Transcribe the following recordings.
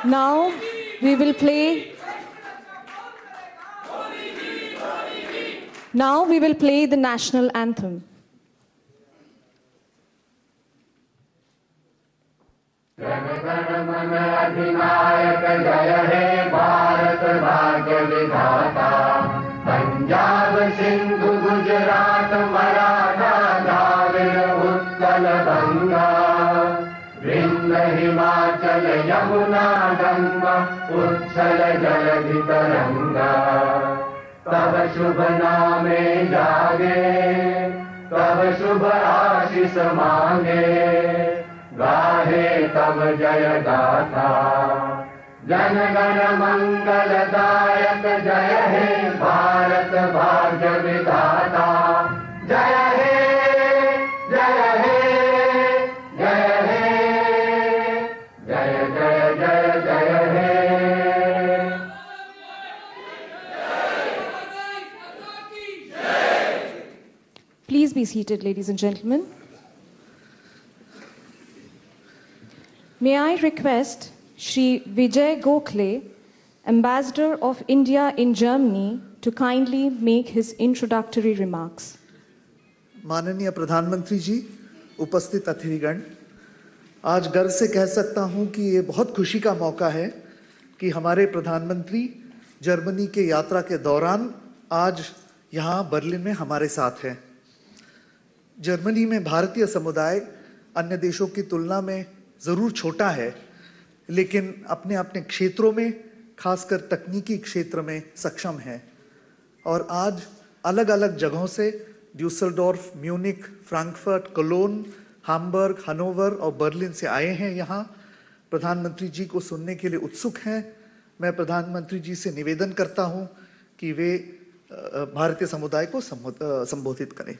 Now we will play. Now we will play the national anthem. Jana Gana मन अधिनायक जय हे भारत भाग्य विधाता। पंजाब सिंधु गुजरात मराठा द्राविड़ उत्कल गंगा। विंध्य हिमाचल यमुना गंगा उच्छल जलधि तरंगा। तब शुभ नामे जागे तब शुभ आशीष मांगे। गाहे तब जय गाथा जन गण मंगलदायक जय हे भारत भाग्य विधाता। जय हे जय हे जय हे जय जय जय जय हे। Please be seated, ladies and gentlemen. May I request Shri Vijay Gokhale, Ambassador of India in Germany, to kindly make his introductory remarks. माननीय प्रधानमंत्री जी, उपस्थित अतिथिगण, आज गर्व से कह सकता हूं कि ये बहुत खुशी का मौका है कि हमारे प्रधानमंत्री जर्मनी के यात्रा के दौरान आज यहाँ बर्लिन में हमारे साथ हैं। जर्मनी में भारतीय समुदाय अन्य देशों की तुलना में ज़रूर छोटा है, लेकिन अपने अपने क्षेत्रों में, खासकर तकनीकी क्षेत्र में सक्षम है। और आज अलग अलग जगहों से Dusseldorf, Munich, Frankfurt, Cologne, Hamburg, Hanover और बर्लिन से आए हैं। यहाँ प्रधानमंत्री जी को सुनने के लिए उत्सुक हैं। मैं प्रधानमंत्री जी से निवेदन करता हूँ कि वे भारतीय समुदाय को संबोधित करें।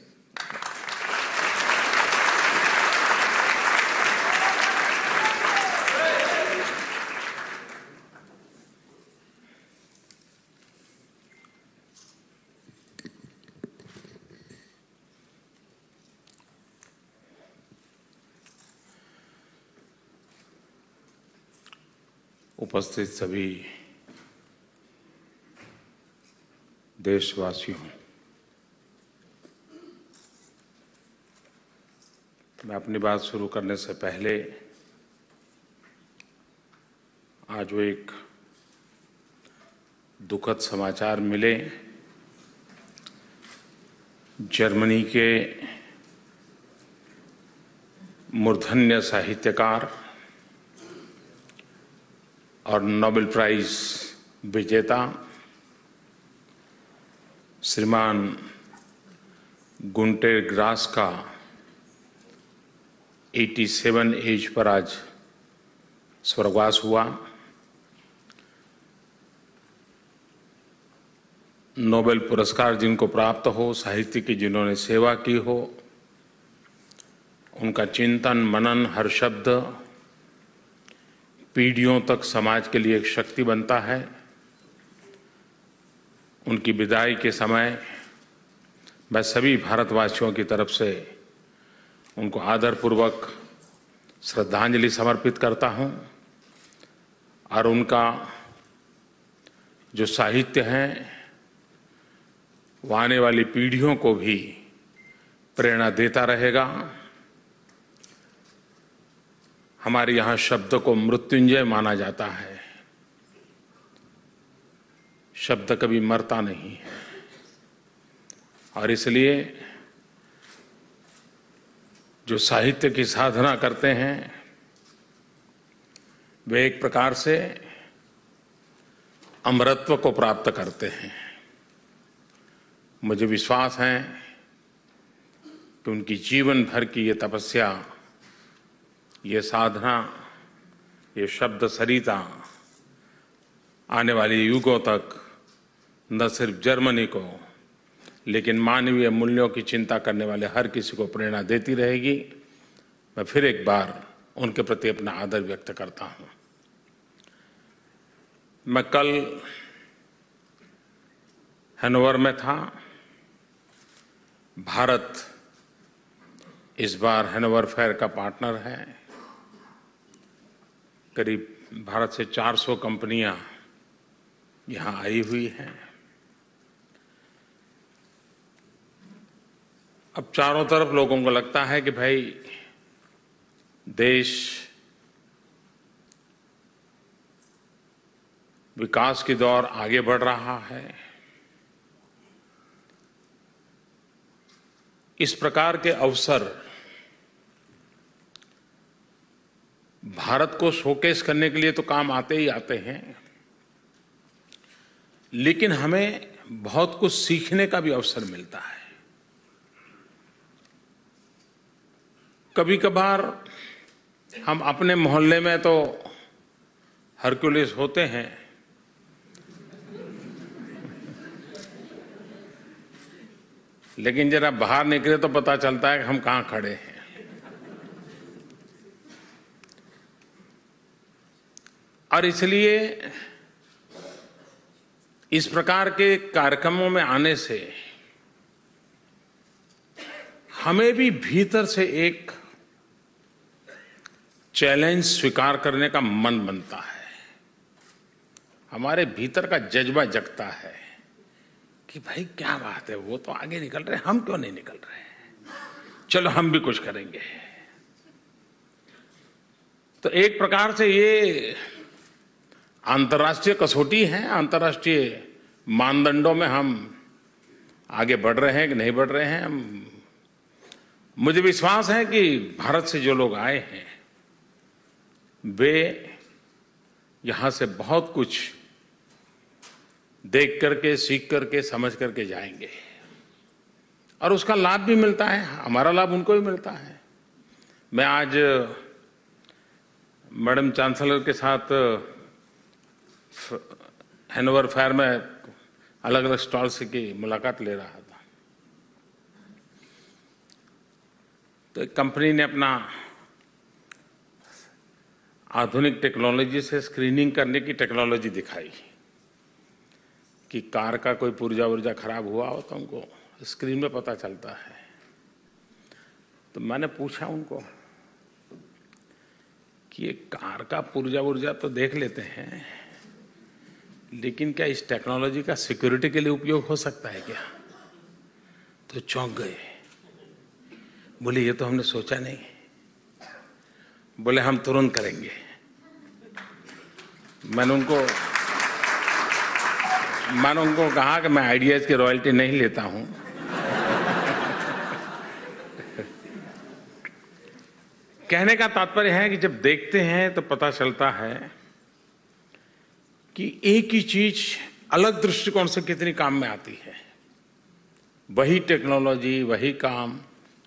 उपस्थित सभी देशवासियों, मैं अपनी बात शुरू करने से पहले आज वो एक दुखद समाचार मिले। जर्मनी के मूर्धन्य साहित्यकार और नोबेल प्राइज विजेता श्रीमान गुंटेर ग्रास का 87 एज पर आज स्वर्गवास हुआ। नोबेल पुरस्कार जिनको प्राप्त हो, साहित्य की जिन्होंने सेवा की हो, उनका चिंतन मनन हर शब्द पीढ़ियों तक समाज के लिए एक शक्ति बनता है। उनकी विदाई के समय मैं सभी भारतवासियों की तरफ से उनको आदरपूर्वक श्रद्धांजलि समर्पित करता हूं और उनका जो साहित्य है वो आने वाली पीढ़ियों को भी प्रेरणा देता रहेगा। हमारे यहाँ शब्द को मृत्युंजय माना जाता है। शब्द कभी मरता नहीं है और इसलिए जो साहित्य की साधना करते हैं वे एक प्रकार से अमरत्व को प्राप्त करते हैं। मुझे विश्वास है कि उनकी जीवन भर की ये तपस्या, ये साधना, ये शब्द सरिता आने वाले युगों तक न सिर्फ जर्मनी को लेकिन मानवीय मूल्यों की चिंता करने वाले हर किसी को प्रेरणा देती रहेगी। मैं फिर एक बार उनके प्रति अपना आदर व्यक्त करता हूं। मैं कल हैनोवर में था। भारत इस बार हैनोवर फेयर का पार्टनर है। करीब भारत से 400 कंपनियां यहां आई हुई हैं। अब चारों तरफ लोगों को लगता है कि भाई देश विकास की दौर आगे बढ़ रहा है। इस प्रकार के अवसर भारत को शोकेस करने के लिए तो काम आते ही आते हैं, लेकिन हमें बहुत कुछ सीखने का भी अवसर मिलता है। कभी कभार हम अपने मोहल्ले में तो हरक्यूलिस होते हैं, लेकिन जरा बाहर निकले तो पता चलता है कि हम कहां खड़े हैं। और इसलिए इस प्रकार के कार्यक्रमों में आने से हमें भी भीतर से एक चैलेंज स्वीकार करने का मन बनता है। हमारे भीतर का जज्बा जगता है कि भाई क्या बात है, वो तो आगे निकल रहे हैं, हम क्यों नहीं निकल रहे हैं, चलो हम भी कुछ करेंगे। तो एक प्रकार से ये अंतर्राष्ट्रीय कसौटी है, अंतर्राष्ट्रीय मानदंडों में हम आगे बढ़ रहे हैं कि नहीं बढ़ रहे हैं। मुझे विश्वास है कि भारत से जो लोग आए हैं वे यहां से बहुत कुछ देख करके, सीख करके, समझ करके जाएंगे और उसका लाभ भी मिलता है, हमारा लाभ उनको भी मिलता है। मैं आज मैडम चांसलर के साथ हैनोवर फेयर में अलग अलग स्टॉल्स की मुलाकात ले रहा था, तो एक कंपनी ने अपना आधुनिक टेक्नोलॉजी से स्क्रीनिंग करने की टेक्नोलॉजी दिखाई कि कार का कोई पुर्जा उर्जा खराब हुआ हो तो हमको स्क्रीन में पता चलता है। तो मैंने पूछा उनको कि ये कार का पुर्जा उर्जा तो देख लेते हैं, लेकिन क्या इस टेक्नोलॉजी का सिक्योरिटी के लिए उपयोग हो सकता है क्या? तो चौंक गए, बोले ये तो हमने सोचा नहीं। बोले हम तुरंत करेंगे। मैंने उनको कहा कि मैं आइडियाज की रॉयल्टी नहीं लेता हूं, कहने का तात्पर्य है कि जब देखते हैं तो पता चलता है कि एक ही चीज अलग दृष्टिकोण से कितनी काम में आती है। वही टेक्नोलॉजी, वही काम,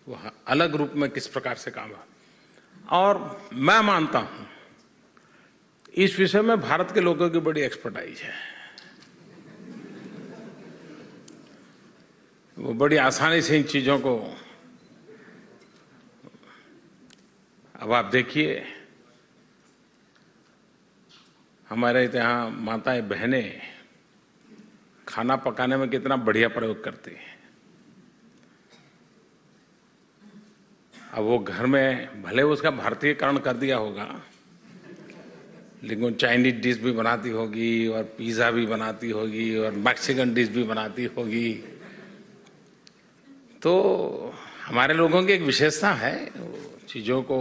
वह अलग रूप में किस प्रकार से काम है। और मैं मानता हूं इस विषय में भारत के लोगों की बड़ी एक्सपर्टाइज है। वो बड़ी आसानी से इन चीजों को, अब आप देखिए हमारे यहाँ माताएं बहनें खाना पकाने में कितना बढ़िया प्रयोग करती हैं। अब वो घर में भले उसका भारतीयकरण कर दिया होगा, लेकिन चाइनीज डिश भी बनाती होगी और पिज्जा भी बनाती होगी और मैक्सिकन डिश भी बनाती होगी। तो हमारे लोगों की एक विशेषता है चीजों को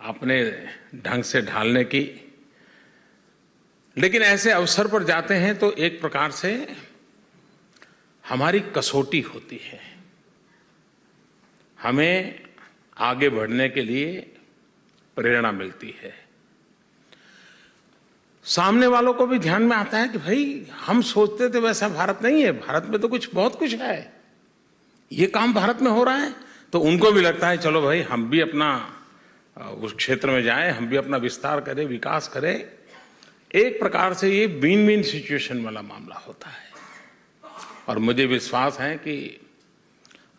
अपने ढंग से ढालने की। लेकिन ऐसे अवसर पर जाते हैं तो एक प्रकार से हमारी कसौटी होती है, हमें आगे बढ़ने के लिए प्रेरणा मिलती है। सामने वालों को भी ध्यान में आता है कि भाई हम सोचते थे वैसा भारत नहीं है, भारत में तो बहुत कुछ है, ये काम भारत में हो रहा है। तो उनको भी लगता है चलो भाई हम भी अपना उस क्षेत्र में जाएं, हम भी अपना विस्तार करें, विकास करें। एक प्रकार से ये विन विन सिचुएशन वाला मामला होता है। और मुझे विश्वास है कि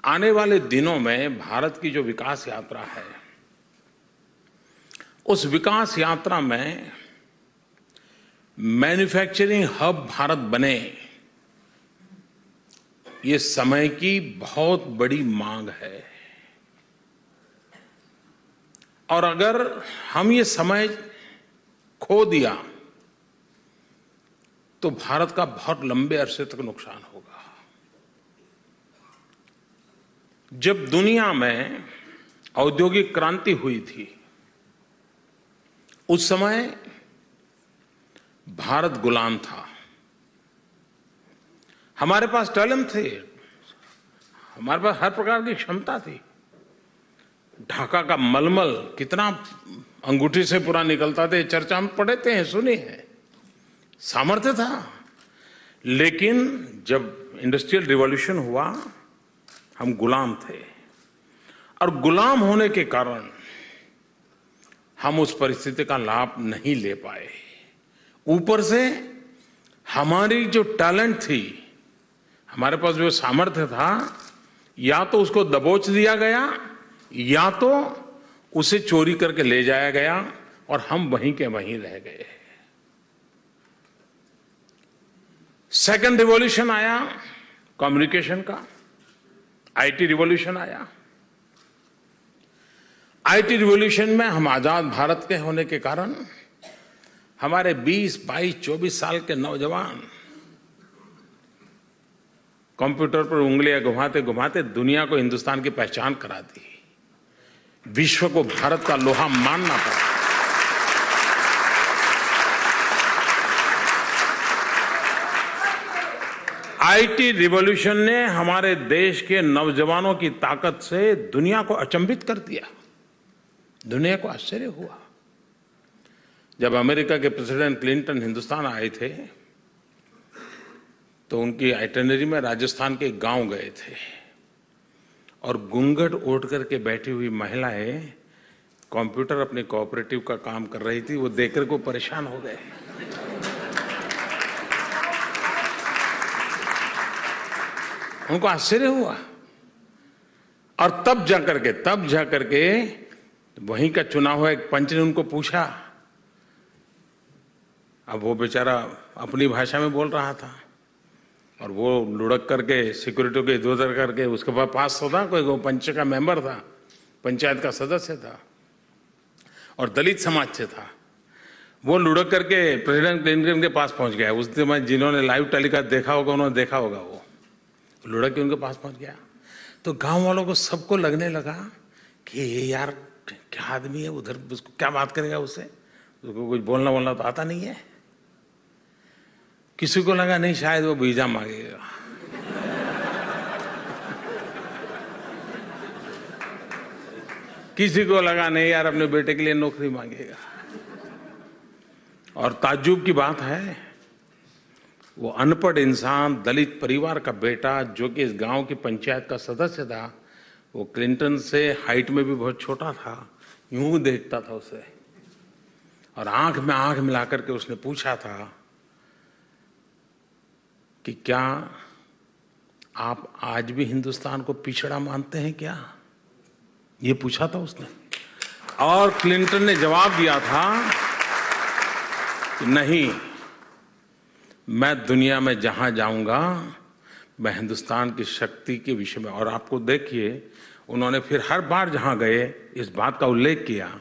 आने वाले दिनों में भारत की जो विकास यात्रा है, उस विकास यात्रा में मैन्युफैक्चरिंग हब भारत बने, ये समय की बहुत बड़ी मांग है। और अगर हम ये समय खो दिया तो भारत का बहुत लंबे अरसे तक नुकसान होगा। जब दुनिया में औद्योगिक क्रांति हुई थी, उस समय भारत गुलाम था। हमारे पास टैलेंट थे, हमारे पास हर प्रकार की क्षमता थी। ढाका का मलमल कितना अंगूठी से पूरा निकलता था, चर्चा में पढ़े थे, सुने हैं। सामर्थ्य था। लेकिन जब इंडस्ट्रियल रिवॉल्यूशन हुआ, हम गुलाम थे, और गुलाम होने के कारण हम उस परिस्थिति का लाभ नहीं ले पाए। ऊपर से हमारी जो टैलेंट थी, हमारे पास जो सामर्थ्य था, या तो उसको दबोच दिया गया या तो उसे चोरी करके ले जाया गया और हम वहीं के वहीं रह गए। सेकंड रिवॉल्यूशन आया कम्युनिकेशन का, आईटी रिवॉल्यूशन आया। आईटी रिवॉल्यूशन में हम आजाद भारत के होने के कारण हमारे 20, 22, 24 साल के नौजवान कंप्यूटर पर उंगलियां घुमाते घुमाते दुनिया को हिंदुस्तान की पहचान करा दी। विश्व को भारत का लोहा मानना पड़ा। आईटी रिवॉल्यूशन ने हमारे देश के नौजवानों की ताकत से दुनिया को अचंभित कर दिया। दुनिया को आश्चर्य हुआ। जब अमेरिका के प्रेसिडेंट क्लिंटन हिंदुस्तान आए थे तो उनकी आइटिनरी में राजस्थान के गांव गए थे, और घूंघट ओढ़ करके बैठी हुई महिलाएं कंप्यूटर अपने कोऑपरेटिव का काम कर रही थी। वो देखकर को परेशान हो गए। उनको आश्चर्य हुआ। और तब जाकर के वहीं का चुना हुआ एक पंच ने उनको पूछा। अब वो बेचारा अपनी भाषा में बोल रहा था, और वो लुढ़क करके सिक्योरिटी को इधर उधर करके, उसके पास तो था कोई, वो पंच का मेंबर था, पंचायत का सदस्य था और दलित समाज से था। वो लुढ़क करके प्रेसिडेंट क्लिंटन के पास पहुंच गया। उस दिन जिन्होंने लाइव टेलीकास्ट देखा होगा, उन्होंने देखा होगा, वो लुढ़क के उनके पास पहुंच गया। तो गांव वालों को सबको लगने लगा कि ये यार क्या आदमी है, उधर उसको क्या बात करेगा, उससे उसको कुछ बोलना तो आता नहीं है। किसी को लगा नहीं शायद वो वीजा मांगेगा। किसी को लगा नहीं यार अपने बेटे के लिए नौकरी मांगेगा। और ताज्जुब की बात है, वो अनपढ़ इंसान, दलित परिवार का बेटा, जो कि इस गांव की पंचायत का सदस्य था, वो क्लिंटन से हाइट में भी बहुत छोटा था, यूं देखता था उसे, और आंख में आंख मिलाकर के उसने पूछा था कि क्या आप आज भी हिंदुस्तान को पिछड़ा मानते हैं क्या? ये पूछा था उसने। और क्लिंटन ने जवाब दिया था कि नहीं, मैं दुनिया में जहां जाऊंगा मैं हिंदुस्तान की शक्ति के विषय में। और आपको देखिए, उन्होंने फिर हर बार जहां गए इस बात का उल्लेख किया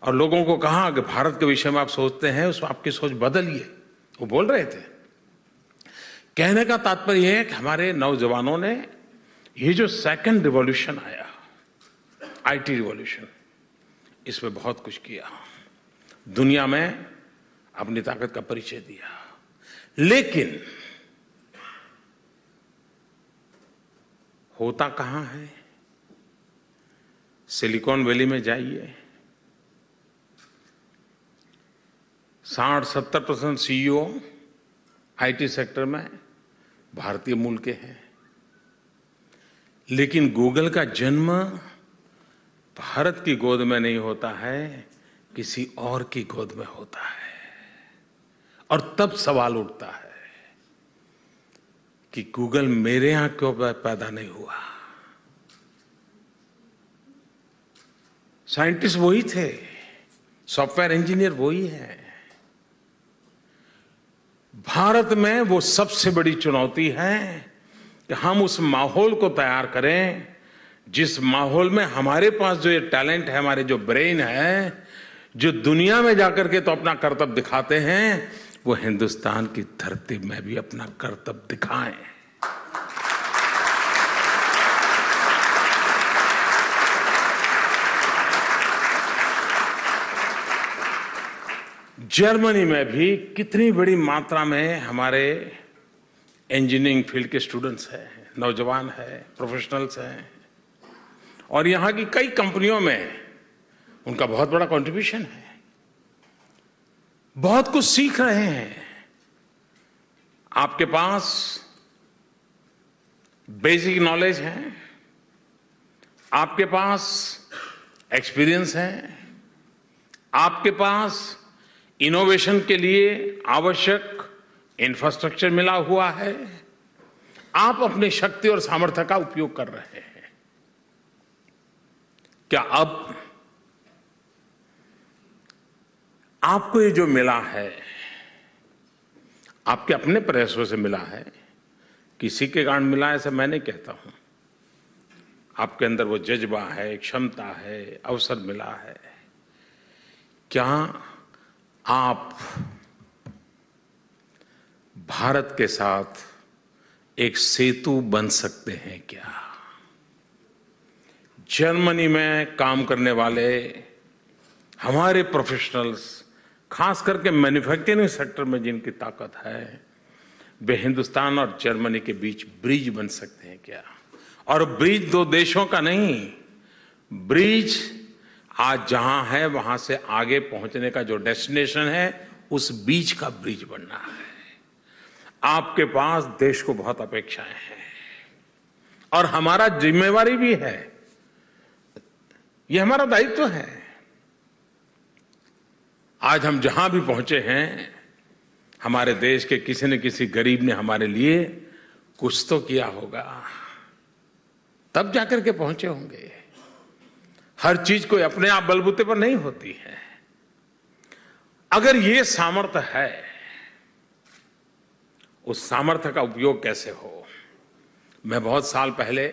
और लोगों को कहा कि भारत के विषय में आप सोचते हैं, उस आपकी सोच बदलिए। वो बोल रहे थे। कहने का तात्पर्य यह है कि हमारे नौजवानों ने ये जो सेकंड रिवॉल्यूशन आया, आईटी रिवॉल्यूशन, इसमें बहुत कुछ किया, दुनिया में अपनी ताकत का परिचय दिया। लेकिन होता कहां है? सिलिकॉन वैली में जाइए, 60-70% CEO आईटी सेक्टर में भारतीय मूल के हैं। लेकिन गूगल का जन्म भारत की गोद में नहीं होता है, किसी और की गोद में होता है। और तब सवाल उठता है कि गूगल मेरे यहां क्यों पैदा नहीं हुआ? साइंटिस्ट वही थे, सॉफ्टवेयर इंजीनियर वही है। भारत में वो सबसे बड़ी चुनौती है कि हम उस माहौल को तैयार करें जिस माहौल में हमारे पास जो ये टैलेंट है, हमारे जो ब्रेन है, जो दुनिया में जाकर के तो अपना कर्तव्य दिखाते हैं, वो हिंदुस्तान की धरती में भी अपना कर्तव्य दिखाएं। जर्मनी में भी कितनी बड़ी मात्रा में हमारे इंजीनियरिंग फील्ड के स्टूडेंट्स हैं, नौजवान हैं, प्रोफेशनल्स हैं, और यहां की कई कंपनियों में उनका बहुत बड़ा कंट्रीब्यूशन है। बहुत कुछ सीख रहे हैं। आपके पास बेसिक नॉलेज है, आपके पास एक्सपीरियंस है, आपके पास इनोवेशन के लिए आवश्यक इंफ्रास्ट्रक्चर मिला हुआ है। आप अपनी शक्ति और सामर्थ्य का उपयोग कर रहे हैं। क्या अब आपको ये जो मिला है, आपके अपने प्रयासों से मिला है, किसी के कारण मिला ऐसा मैं नहीं कहता हूं। आपके अंदर वो जज्बा है, क्षमता है, अवसर मिला है। क्या आप भारत के साथ एक सेतु बन सकते हैं क्या? जर्मनी में काम करने वाले हमारे प्रोफेशनल्स, खास करके मैन्युफैक्चरिंग सेक्टर में जिनकी ताकत है, वे हिंदुस्तान और जर्मनी के बीच ब्रिज बन सकते हैं क्या? और ब्रिज दो देशों का नहीं, ब्रिज आज जहां है वहां से आगे पहुंचने का जो डेस्टिनेशन है, उस बीच का ब्रिज बनना है। आपके पास देश को बहुत अपेक्षाएं हैं और हमारा जिम्मेवारी भी है, यह हमारा दायित्व है। आज हम जहां भी पहुंचे हैं, हमारे देश के किसी न किसी गरीब ने हमारे लिए कुछ तो किया होगा, तब जाकर के पहुंचे होंगे। हर चीज कोई अपने आप बलबूते पर नहीं होती है। अगर ये सामर्थ्य है, उस सामर्थ्य का उपयोग कैसे हो? मैं बहुत साल पहले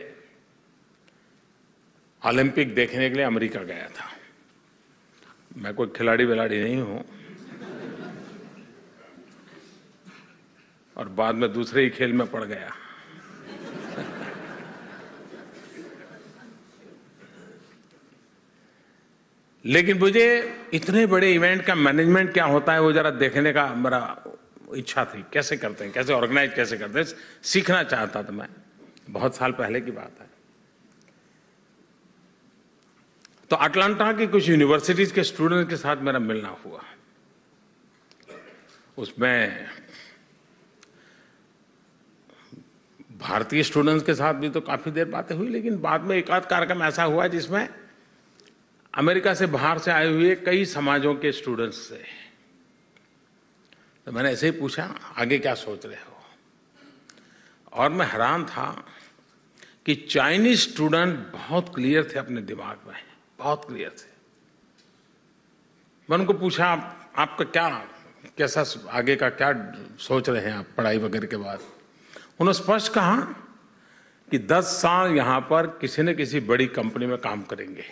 ओलंपिक देखने के लिए अमेरिका गया था। मैं कोई खिलाड़ी विलाड़ी नहीं हूं, और बाद में दूसरे ही खेल में पड़ गया। लेकिन मुझे इतने बड़े इवेंट का मैनेजमेंट क्या होता है वो जरा देखने का मेरा इच्छा थी। कैसे करते हैं, कैसे ऑर्गेनाइज कैसे करते हैं, सीखना चाहता था मैं। बहुत साल पहले की बात है। तो अटलांटा की कुछ यूनिवर्सिटीज के स्टूडेंट के साथ मेरा मिलना हुआ। उसमें भारतीय स्टूडेंट्स के साथ भी तो काफी देर बातें हुई, लेकिन बाद में एक आध कार्यक्रम ऐसा हुआ जिसमें अमेरिका से बाहर से आए हुए कई समाजों के स्टूडेंट्स से। तो मैंने ऐसे ही पूछा, आगे क्या सोच रहे हो? और मैं हैरान था कि चाइनीज स्टूडेंट बहुत क्लियर थे अपने दिमाग में, बहुत क्लियर थे। मैं उनको पूछा, आपका क्या, कैसा आगे का क्या सोच रहे हैं आप पढ़ाई वगैरह के बाद? उन्होंने स्पष्ट कहा कि 10 साल यहां पर किसी न किसी बड़ी कंपनी में काम करेंगे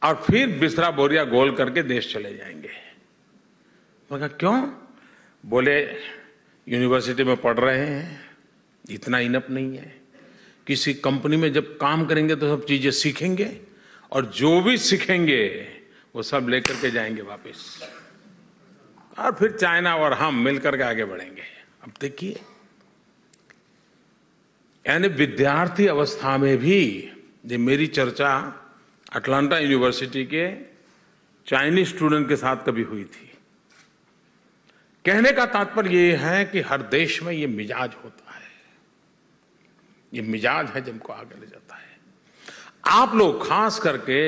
और फिर बिस्तरा बोरिया गोल करके देश चले जाएंगे। मैं कहा क्यों? बोले यूनिवर्सिटी में पढ़ रहे हैं, इतना इनफ नहीं है। किसी कंपनी में जब काम करेंगे तो सब चीजें सीखेंगे, और जो भी सीखेंगे वो सब लेकर के जाएंगे वापस, और फिर चाइना और हम मिलकर के आगे बढ़ेंगे। अब देखिए, यानी विद्यार्थी अवस्था में भी ये मेरी चर्चा अटलांटा यूनिवर्सिटी के चाइनीज स्टूडेंट के साथ कभी हुई थी। कहने का तात्पर्य ये है कि हर देश में ये मिजाज होता है, ये मिजाज है जिनको आगे ले जाता है। आप लोग खास करके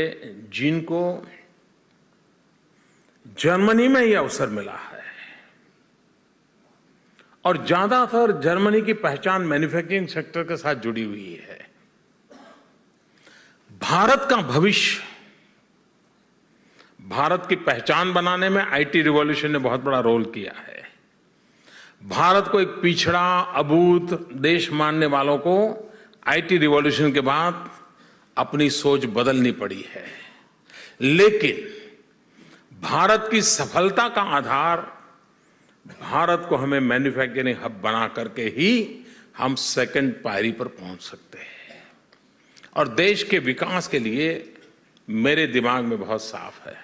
जिनको जर्मनी में ये अवसर मिला है, और ज्यादातर जर्मनी की पहचान मैन्युफैक्चरिंग सेक्टर के साथ जुड़ी हुई है। भारत का भविष्य, भारत की पहचान बनाने में आईटी रिवॉल्यूशन ने बहुत बड़ा रोल किया है। भारत को एक पिछड़ा अबूझ देश मानने वालों को आईटी रिवॉल्यूशन के बाद अपनी सोच बदलनी पड़ी है। लेकिन भारत की सफलता का आधार, भारत को हमें मैन्युफैक्चरिंग हब बना करके ही हम सेकंड पायरी पर पहुंच सकते हैं। और देश के विकास के लिए मेरे दिमाग में बहुत साफ है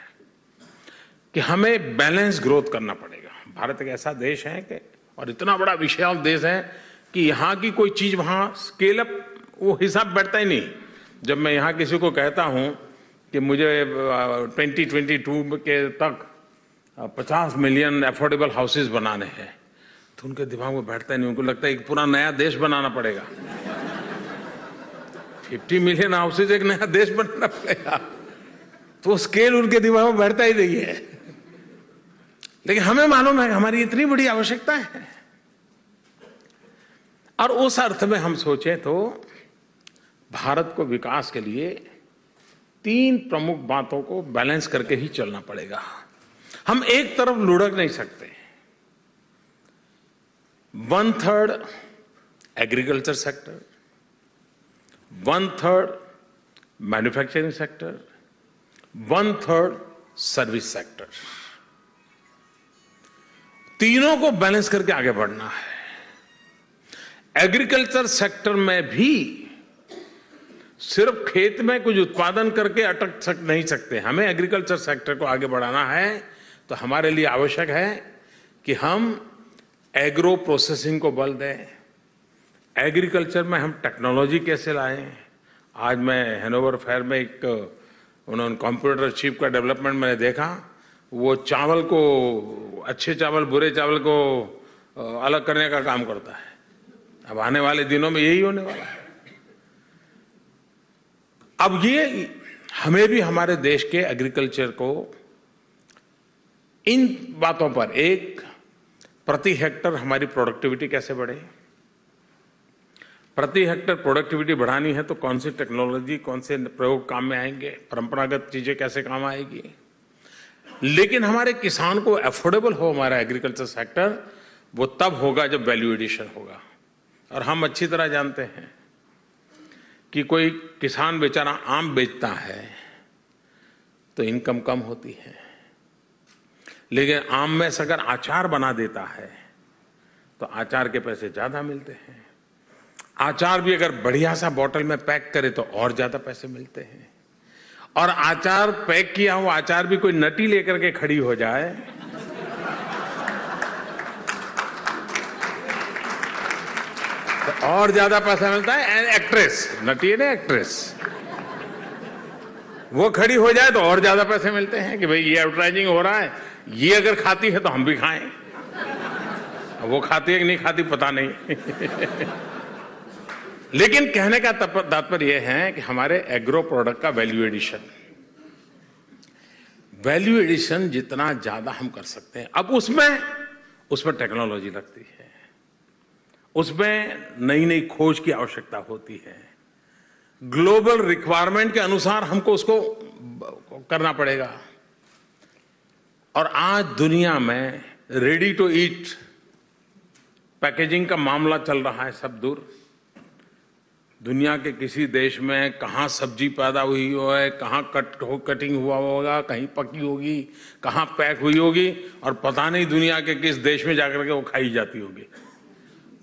कि हमें बैलेंस ग्रोथ करना पड़ेगा। भारत एक ऐसा देश है कि और इतना बड़ा विशाल देश है कि यहाँ की कोई चीज वहां स्केल अप वो हिसाब बैठता ही नहीं। जब मैं यहाँ किसी को कहता हूं कि मुझे 2022 के तक 50 मिलियन अफोर्डेबल हाउसेज बनाने हैं, तो उनके दिमाग में बैठता ही नहीं। उनको लगता है एक पूरा नया देश बनाना पड़ेगा। 50 मिलियन हाउसेज एक नया देश बनाना पड़ेगा, तो स्केल उनके दिमाग में बैठता ही नहीं है। लेकिन हमें मालूम है कि हमारी इतनी बड़ी आवश्यकता है, और उस अर्थ में हम सोचें तो भारत को विकास के लिए 3 प्रमुख बातों को बैलेंस करके ही चलना पड़ेगा। हम एक तरफ लुढ़क नहीं सकते। 1/3 agriculture sector, 1/3 manufacturing sector, 1/3 service sector, तीनों को बैलेंस करके आगे बढ़ना है। एग्रीकल्चर सेक्टर में भी सिर्फ खेत में कुछ उत्पादन करके अटक नहीं सकते। हमें एग्रीकल्चर सेक्टर को आगे बढ़ाना है तो हमारे लिए आवश्यक है कि हम एग्रो प्रोसेसिंग को बल दें। एग्रीकल्चर में हम टेक्नोलॉजी कैसे लाएं। आज मैं हैनोवर फेयर में एक उन्होंने कंप्यूटर चिप का डेवलपमेंट मैंने देखा। वो चावल को, अच्छे चावल बुरे चावल को अलग करने का काम करता है। अब आने वाले दिनों में यही होने वाला है। अब ये हमें भी हमारे देश के एग्रीकल्चर को इन बातों पर, एक, प्रति हेक्टर हमारी प्रोडक्टिविटी कैसे बढ़े। प्रति हेक्टर प्रोडक्टिविटी बढ़ानी है तो कौन सी टेक्नोलॉजी, कौन से प्रयोग काम में आएंगे, परंपरागत चीजें कैसे काम आएगी। लेकिन हमारे किसान को अफोर्डेबल हो हमारा एग्रीकल्चर सेक्टर, वो तब होगा जब वैल्यू एडिशन होगा। और हम अच्छी तरह जानते हैं कि कोई किसान बेचारा आम बेचता है तो इनकम कम होती है, लेकिन आम में से अगर अचार बना देता है तो अचार के पैसे ज्यादा मिलते हैं। अचार भी अगर बढ़िया सा बोतल में पैक करे तो और ज्यादा पैसे मिलते हैं। और अचार पैक किया हुआ अचार भी कोई नटी लेकर के खड़ी हो जाए तो और ज्यादा पैसा मिलता है। एक्ट्रेस, नटी है ना एक्ट्रेस, वो खड़ी हो जाए तो और ज्यादा पैसे मिलते हैं कि भाई ये एडवर्टाइजिंग हो रहा है, ये अगर खाती है तो हम भी खाएं। वो खाती है कि नहीं खाती पता नहीं। लेकिन कहने का तात्पर्य यह है कि हमारे एग्रो प्रोडक्ट का वैल्यू एडिशन जितना ज्यादा हम कर सकते हैं। अब उसमें टेक्नोलॉजी लगती है, उसमें नई नई खोज की आवश्यकता होती है। ग्लोबल रिक्वायरमेंट के अनुसार हमको उसको करना पड़ेगा। और आज दुनिया में रेडी टू ईट पैकेजिंग का मामला चल रहा है सब दूर। दुनिया के किसी देश में कहां सब्जी पैदा हुई है, कहां कटिंग हुआ होगा, कहीं पकी होगी, कहां पैक हुई होगी, और पता नहीं दुनिया के किस देश में जाकर के वो खाई जाती होगी।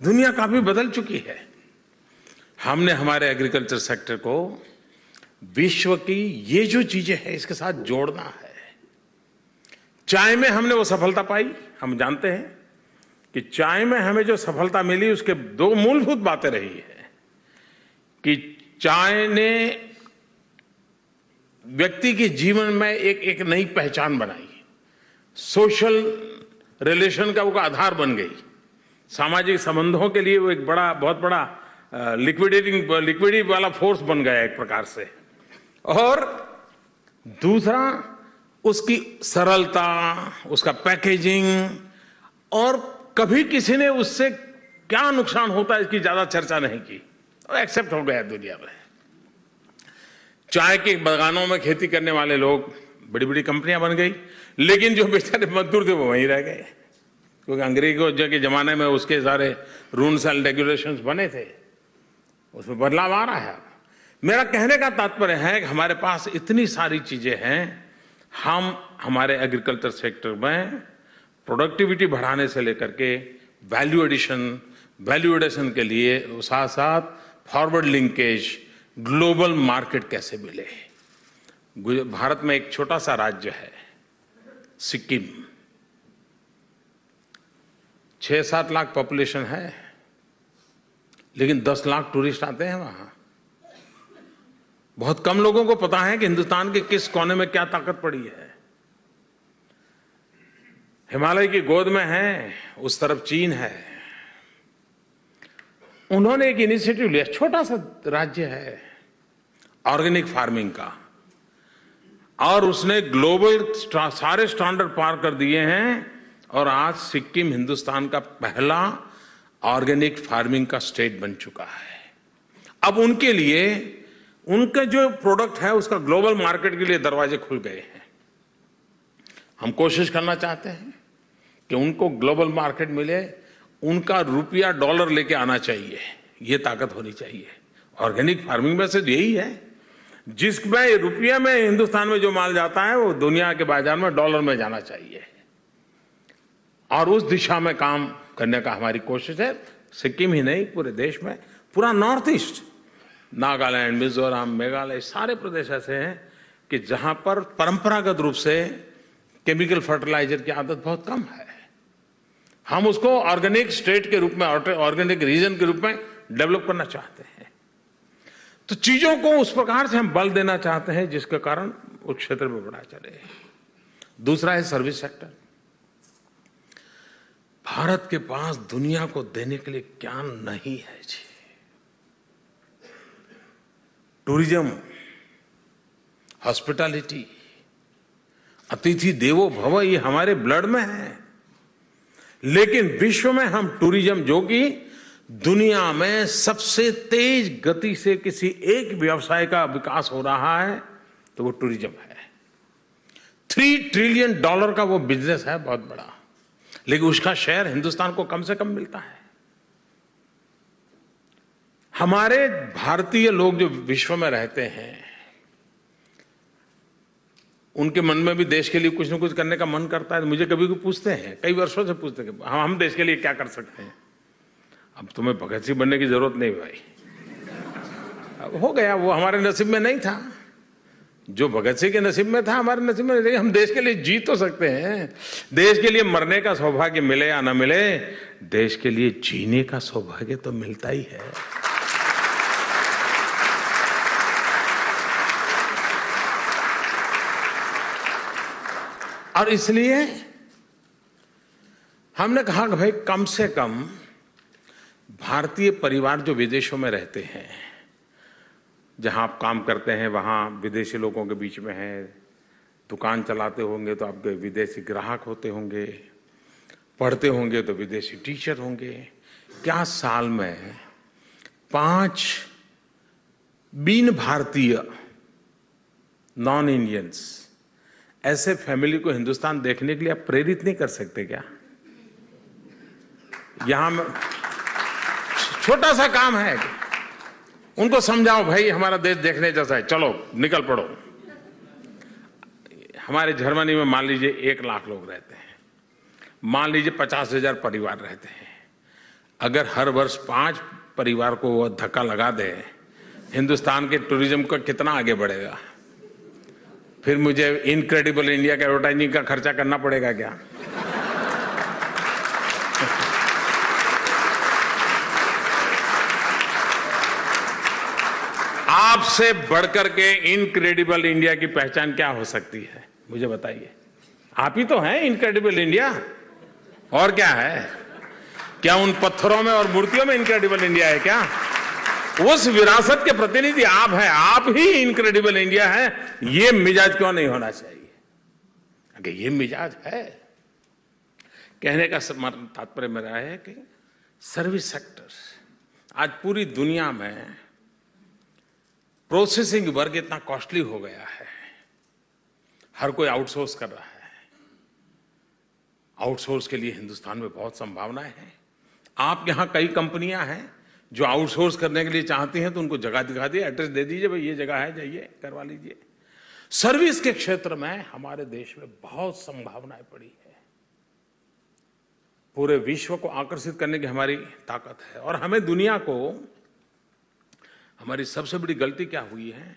दुनिया काफी बदल चुकी है। हमने हमारे एग्रीकल्चर सेक्टर को विश्व की ये जो चीजें हैं इसके साथ जोड़ना है। चाय में हमने वो सफलता पाई। हम जानते हैं कि चाय में हमें जो सफलता मिली उसके 2 मूलभूत बातें रही है कि चाय ने व्यक्ति के जीवन में एक नई पहचान बनाई, सोशल रिलेशन का वो आधार बन गई, सामाजिक संबंधों के लिए वो एक बहुत बड़ा लिक्विडिटी वाला फोर्स बन गया एक प्रकार से। और दूसरा उसकी सरलता, उसका पैकेजिंग, और कभी किसी ने उससे क्या नुकसान होता है इसकी ज्यादा चर्चा नहीं की, एक्सेप्ट हो गया दुनिया में। चाय के बागानों में खेती करने वाले लोग, बड़ी बड़ी कंपनियां बन गई, लेकिन जो बेचारे मजदूर थे वो वहीं रह गए, क्योंकि अंग्रेजों के जमाने में उसके सारे रूल्स एंड रेगुलेशंस बने थे। उसमें बदलाव आ रहा है। मेरा कहने का तात्पर्य है कि हमारे पास इतनी सारी चीजें हैं, हम हमारे एग्रीकल्चर सेक्टर में प्रोडक्टिविटी बढ़ाने से लेकर के वैल्यू एडिशन के लिए साथ साथ फॉरवर्ड लिंकेज, ग्लोबल मार्केट कैसे मिले। भारत में एक छोटा सा राज्य है सिक्किम, 6-7 लाख पॉपुलेशन है, लेकिन 10 लाख टूरिस्ट आते हैं वहां। बहुत कम लोगों को पता है कि हिंदुस्तान के किस कोने में क्या ताकत पड़ी है। हिमालय की गोद में है, उस तरफ चीन है। उन्होंने एक इनिशिएटिव लिया, छोटा सा राज्य है ऑर्गेनिक फार्मिंग का, और उसने ग्लोबल सारे स्टैंडर्ड पार कर दिए हैं, और आज सिक्किम हिंदुस्तान का पहला ऑर्गेनिक फार्मिंग का स्टेट बन चुका है। अब उनके लिए उनका जो प्रोडक्ट है उसका ग्लोबल मार्केट के लिए दरवाजे खुल गए हैं। हम कोशिश करना चाहते हैं कि उनको ग्लोबल मार्केट मिले, उनका रुपया डॉलर लेके आना चाहिए, ये ताकत होनी चाहिए। ऑर्गेनिक फार्मिंग में से यही है, जिसमें रुपया में हिंदुस्तान में जो माल जाता है वो दुनिया के बाजार में डॉलर में जाना चाहिए, और उस दिशा में काम करने का हमारी कोशिश है। सिक्किम ही नहीं, पूरे देश में, पूरा नॉर्थ ईस्ट, नागालैंड, मिजोरम, मेघालय, सारे प्रदेश ऐसे हैं कि जहां पर परंपरागत रूप से केमिकल फर्टिलाइजर की आदत बहुत कम है। हम उसको ऑर्गेनिक स्टेट के रूप में, ऑर्गेनिक रीजन के रूप में डेवलप करना चाहते हैं। तो चीजों को उस प्रकार से हम बल देना चाहते हैं जिसके कारण उस क्षेत्र में बढ़ा चले। दूसरा है सर्विस सेक्टर। भारत के पास दुनिया को देने के लिए क्या नहीं है जी। टूरिज्म, हॉस्पिटैलिटी, अतिथि देवो भव, ये हमारे ब्लड में है। लेकिन विश्व में हम टूरिज्म, जो कि दुनिया में सबसे तेज गति से किसी एक व्यवसाय का विकास हो रहा है, तो वो टूरिज्म है। $3 ट्रिलियन का वो बिजनेस है, बहुत बड़ा, लेकिन उसका शेयर हिंदुस्तान को कम से कम मिलता है। हमारे भारतीय लोग जो विश्व में रहते हैं, उनके मन में भी देश के लिए कुछ न कुछ करने का मन करता है। मुझे कभी कभी पूछते हैं, कई वर्षों से पूछते हैं, हम देश के लिए क्या कर सकते हैं। अब तुम्हें भगत सिंह बनने की जरूरत नहीं भाई, अब हो गया, वो हमारे नसीब में नहीं था। जो भगत सिंह के नसीब में था हमारे नसीब में नहीं। हम देश के लिए जी तो सकते हैं, देश के लिए मरने का सौभाग्य मिले या ना मिले, देश के लिए जीने का सौभाग्य तो मिलता ही है। और इसलिए हमने कहा कि भाई कम से कम भारतीय परिवार जो विदेशों में रहते हैं, जहां आप काम करते हैं वहां विदेशी लोगों के बीच में हैं, दुकान चलाते होंगे तो आपके विदेशी ग्राहक होते होंगे, पढ़ते होंगे तो विदेशी टीचर होंगे। क्या साल में 5 बिन भारतीय, नॉन इंडियंस, ऐसे फैमिली को हिंदुस्तान देखने के लिए आप प्रेरित नहीं कर सकते क्या? यहां छोटा सा काम है, उनको समझाओ भाई हमारा देश देखने जैसा है, चलो निकल पड़ो। हमारे जर्मनी में मान लीजिए 1 लाख लोग रहते हैं, मान लीजिए 50,000 परिवार रहते हैं। अगर हर वर्ष 5 परिवार को वो धक्का लगा दे, हिंदुस्तान के टूरिज्म का कितना आगे बढ़ेगा। फिर मुझे इनक्रेडिबल इंडिया के एडवर्टाइजिंग का खर्चा करना पड़ेगा क्या? आपसे बढ़कर के इनक्रेडिबल इंडिया की पहचान क्या हो सकती है, मुझे बताइए। आप ही तो हैं इनक्रेडिबल इंडिया, और क्या है? क्या उन पत्थरों में और मूर्तियों में इनक्रेडिबल इंडिया है क्या? उस विरासत के प्रतिनिधि आप हैं, आप ही इनक्रेडिबल इंडिया है। ये मिजाज क्यों नहीं होना चाहिए? अगर ये मिजाज है, कहने का तात्पर्य मेरा है कि सर्विस सेक्टर, आज पूरी दुनिया में प्रोसेसिंग वर्क इतना कॉस्टली हो गया है, हर कोई आउटसोर्स कर रहा है। आउटसोर्स के लिए हिंदुस्तान में बहुत संभावनाएं हैं। आप यहां कई कंपनियां हैं जो आउटसोर्स करने के लिए चाहती हैं तो उनको जगह दिखा दी, एड्रेस दे दीजिए, भाई ये जगह है, जाइए करवा लीजिए। सर्विस के क्षेत्र में हमारे देश में बहुत संभावनाएं पड़ी है। पूरे विश्व को आकर्षित करने की हमारी ताकत है। और हमें दुनिया को, हमारी सबसे बड़ी गलती क्या हुई है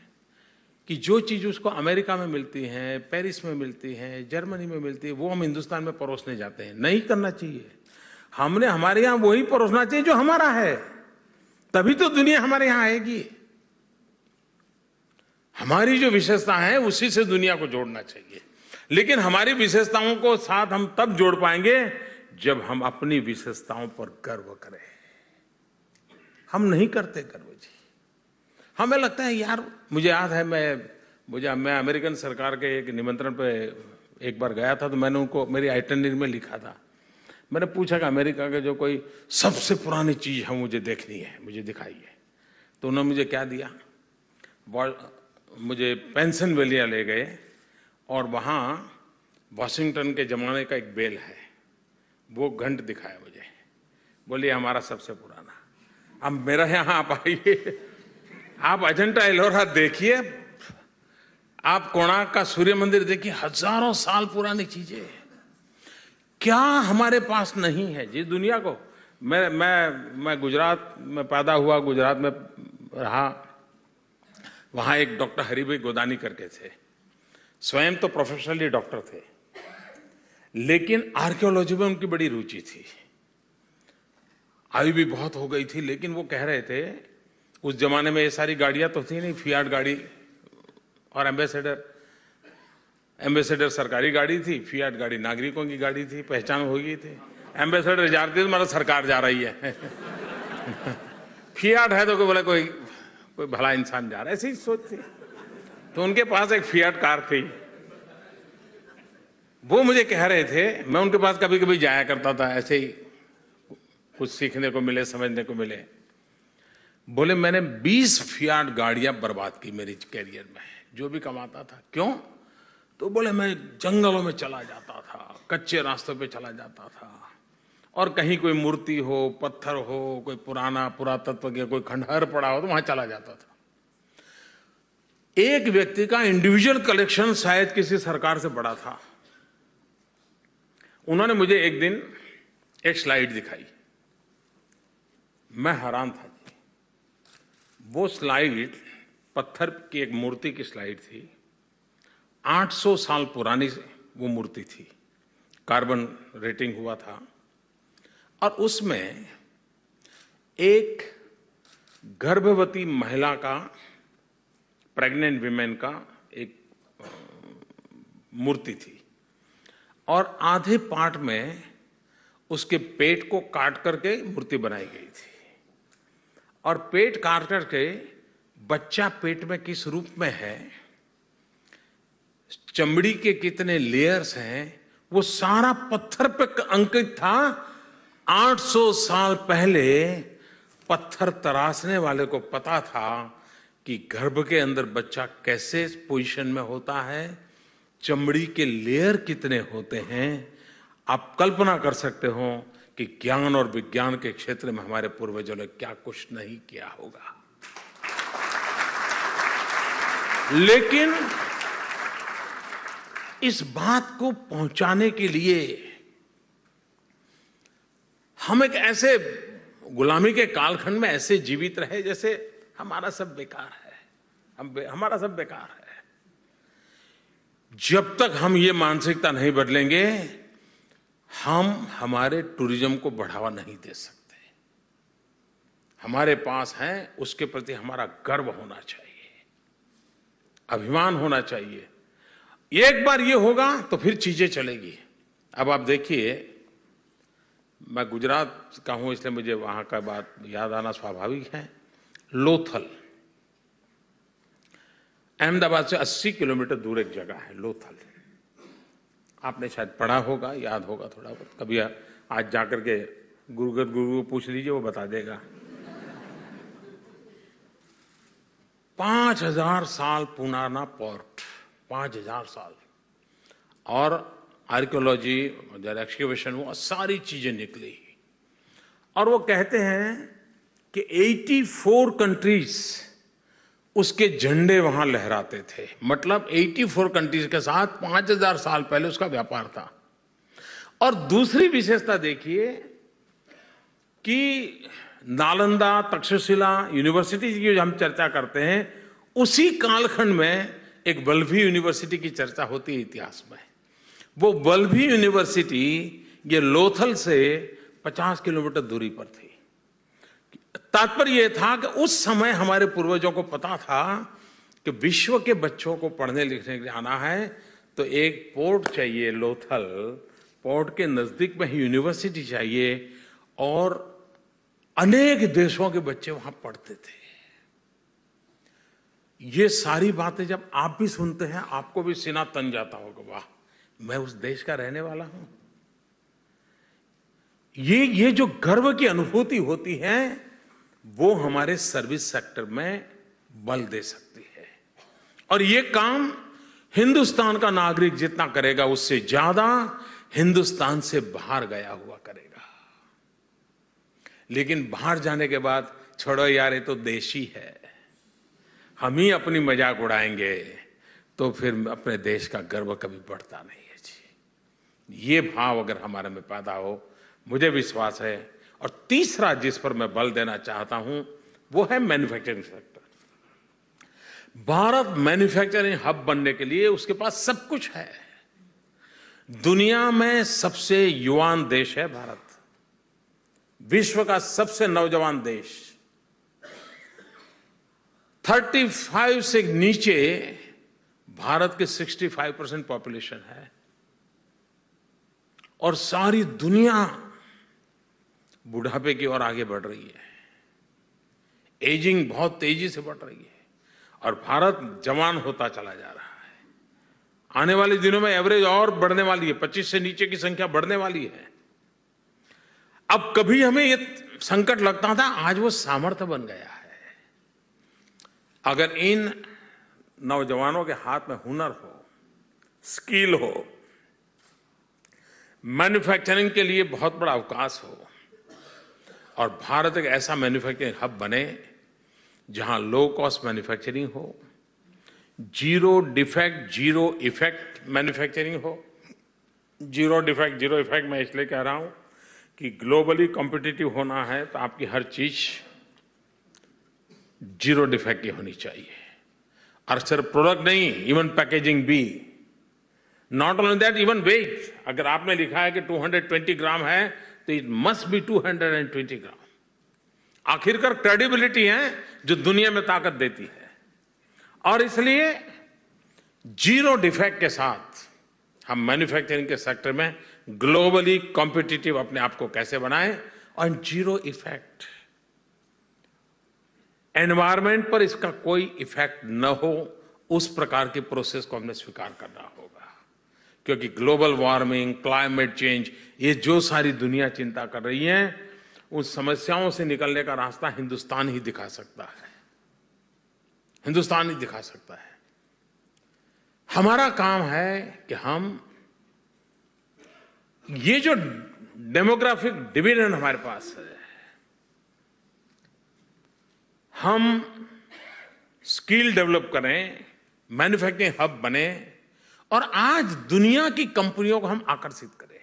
कि जो चीज उसको अमेरिका में मिलती है, पेरिस में मिलती है, जर्मनी में मिलती है, वो हम हिंदुस्तान में परोसने जाते हैं। नहीं करना चाहिए। हमने हमारे यहां वही परोसना चाहिए जो हमारा है, तभी तो दुनिया हमारे यहां आएगी। हमारी जो विशेषता है उसी से दुनिया को जोड़ना चाहिए। लेकिन हमारी विशेषताओं को साथ हम तब जोड़ पाएंगे जब हम अपनी विशेषताओं पर गर्व करें। हम नहीं करते गर्व जी। हमें लगता है यार, मुझे याद है मैं अमेरिकन सरकार के एक निमंत्रण पे एक बार गया था, तो मैंने उनको मेरी आइटनरी में लिखा था, मैंने पूछा कि अमेरिका के जो कोई सबसे पुरानी चीज है मुझे देखनी है, मुझे दिखाइए। तो उन्होंने मुझे क्या दिया, मुझे पेंसिल्वेनिया ले गए और वहां वॉशिंगटन के जमाने का एक बेल है, वो घंट दिखाया मुझे। बोलिए हमारा सबसे पुराना। अब मेरा यहां आप आइए, आप अजंता एलोरा देखिए, आप कोणार्क का सूर्य मंदिर देखिए, हजारों साल पुरानी चीजें। क्या हमारे पास नहीं है जी दुनिया को? मैं गुजरात में पैदा हुआ, गुजरात में रहा। वहां एक डॉक्टर हरिभाई गोदानी करके थे, स्वयं तो प्रोफेशनली डॉक्टर थे, लेकिन आर्कियोलॉजी में उनकी बड़ी रुचि थी। आयु भी बहुत हो गई थी, लेकिन वो कह रहे थे उस जमाने में ये सारी गाड़ियां तो थी नहीं, फियाट गाड़ी और एम्बेसडर सरकारी गाड़ी थी, फियाट गाड़ी नागरिकों की गाड़ी थी, पहचान हो गई थी। एम्बेसडर जा रही थी तो मतलब सरकार जा रही है। फियाट है तो कोई बोला कोई भला इंसान जा रहा है, ऐसी ही सोच थी। तो उनके पास एक फियाट कार थी। वो मुझे कह रहे थे, मैं उनके पास कभी कभी जाया करता था, ऐसे ही कुछ सीखने को मिले, समझने को मिले। बोले मैंने 20 फियाट गाड़ियां बर्बाद की मेरी कैरियर में, जो भी कमाता था। क्यों? तो बोले मैं जंगलों में चला जाता था, कच्चे रास्तों पे चला जाता था, और कहीं कोई मूर्ति हो, पत्थर हो, कोई पुराना पुरातत्व के कोई खंडहर पड़ा हो तो वहां चला जाता था। एक व्यक्ति का इंडिविजुअल कलेक्शन शायद किसी सरकार से बड़ा था। उन्होंने मुझे एक दिन एक स्लाइड दिखाई, मैं हैरान था। वो स्लाइड पत्थर की एक मूर्ति की स्लाइड थी। 800 साल पुरानी वो मूर्ति थी, कार्बन रेटिंग हुआ था, और उसमें एक गर्भवती महिला का, प्रेग्नेंट विमेन का एक मूर्ति थी, और आधे पार्ट में उसके पेट को काट करके मूर्ति बनाई गई थी, और पेट काट करके बच्चा पेट में किस रूप में है, चमड़ी के कितने लेयर्स हैं, वो सारा पत्थर पे अंकित था। 800 साल पहले पत्थर तराशने वाले को पता था कि गर्भ के अंदर बच्चा कैसे पोजीशन में होता है, चमड़ी के लेयर कितने होते हैं। आप कल्पना कर सकते हो कि ज्ञान और विज्ञान के क्षेत्र में हमारे पूर्वजों ने क्या कुछ नहीं किया होगा। लेकिन इस बात को पहुंचाने के लिए हम एक ऐसे गुलामी के कालखंड में ऐसे जीवित रहे जैसे हमारा सब बेकार है, हमारा सब बेकार है। जब तक हम ये मानसिकता नहीं बदलेंगे, हम हमारे टूरिज्म को बढ़ावा नहीं दे सकते। हमारे पास है, उसके प्रति हमारा गर्व होना चाहिए, अभिमान होना चाहिए। एक बार ये होगा तो फिर चीजें चलेगी। अब आप देखिए, मैं गुजरात का हूं इसलिए मुझे वहां का बात याद आना स्वाभाविक है। लोथल, अहमदाबाद से 80 किलोमीटर दूर एक जगह है लोथल। आपने शायद पढ़ा होगा, याद होगा थोड़ा बहुत। कभी आज जाकर के गुरु को पूछ लीजिए, वो बता देगा। 5000 साल पुराना पोर्ट, 5000 साल, और आर्कियोलॉजी जब एक्सकेवेशन हुआ सारी चीजें निकली। और वो कहते हैं कि 84 कंट्रीज उसके झंडे वहां लहराते थे। मतलब 84 कंट्रीज के साथ 5000 साल पहले उसका व्यापार था। और दूसरी विशेषता देखिए कि नालंदा, तक्षशिला यूनिवर्सिटी की जो हम चर्चा करते हैं, उसी कालखंड में एक वल्लभी यूनिवर्सिटी की चर्चा होती है इतिहास में। वो वल्लभी यूनिवर्सिटी ये लोथल से 50 किलोमीटर दूरी पर थी। तात्पर्य यह था कि उस समय हमारे पूर्वजों को पता था कि विश्व के बच्चों को पढ़ने लिखने के लिए आना है तो एक पोर्ट चाहिए, लोथल पोर्ट के नजदीक में ही यूनिवर्सिटी चाहिए, और अनेक देशों के बच्चे वहां पढ़ते थे। ये सारी बातें जब आप भी सुनते हैं, आपको भी सीना तन जाता होगा, वाह मैं उस देश का रहने वाला हूं। ये जो गर्व की अनुभूति होती है वो हमारे सर्विस सेक्टर में बल दे सकती है। और ये काम हिंदुस्तान का नागरिक जितना करेगा उससे ज्यादा हिंदुस्तान से बाहर गया हुआ करेगा। लेकिन बाहर जाने के बाद छोड़ो यार, ये तो देश ही है, हम ही अपनी मजाक उड़ाएंगे तो फिर अपने देश का गर्व कभी बढ़ता नहीं है जी। ये भाव अगर हमारे में पैदा हो, मुझे विश्वास है। और तीसरा जिस पर मैं बल देना चाहता हूं वो है manufacturing sector. Bharat manufacturing hub बनने के लिए उसके पास सब कुछ है। दुनिया में सबसे युवान देश है भारत, विश्व का सबसे नौजवान देश। 35 से नीचे भारत के 65% पॉपुलेशन है, और सारी दुनिया बुढ़ापे की ओर आगे बढ़ रही है। एजिंग बहुत तेजी से बढ़ रही है और भारत जवान होता चला जा रहा है। आने वाले दिनों में एवरेज और बढ़ने वाली है, 25 से नीचे की संख्या बढ़ने वाली है। अब कभी हमें ये संकट लगता था, आज वो सामर्थ्य बन गया है। अगर इन नौजवानों के हाथ में हुनर हो, स्किल हो, मैन्युफैक्चरिंग के लिए बहुत बड़ा अवकाश हो, और भारत एक ऐसा मैन्युफैक्चरिंग हब बने जहां लो कॉस्ट मैन्युफैक्चरिंग हो, zero defect zero effect manufacturing हो। जीरो डिफेक्ट जीरो इफेक्ट मैं इसलिए कह रहा हूं कि ग्लोबली कॉम्पिटिटिव होना है तो आपकी हर चीज जीरो डिफेक्ट की होनी चाहिए। और सिर्फ प्रोडक्ट नहीं, इवन पैकेजिंग भी। Not only that, even weight. अगर आपने लिखा है कि 220 ग्राम है तो इट मस्ट बी 220 ग्राम। आखिरकार क्रेडिबिलिटी है जो दुनिया में ताकत देती है। और इसलिए जीरो डिफेक्ट के साथ हम मैन्युफैक्चरिंग के सेक्टर में ग्लोबली कॉम्पिटिटिव अपने आप को कैसे बनाएं, और जीरो इफेक्ट, एनवायरमेंट पर इसका कोई इफेक्ट न हो, उस प्रकार की प्रोसेस को हमने स्वीकार करना होगा। क्योंकि ग्लोबल वार्मिंग, क्लाइमेट चेंज, ये जो सारी दुनिया चिंता कर रही है, उन समस्याओं से निकलने का रास्ता हिंदुस्तान ही दिखा सकता है। हिंदुस्तान ही दिखा सकता है। हमारा काम है कि हम ये जो डेमोग्राफिक डिविडेंड हमारे पास है, हम स्किल डेवलप करें, मैन्युफैक्चरिंग हब बने, और आज दुनिया की कंपनियों को हम आकर्षित करें।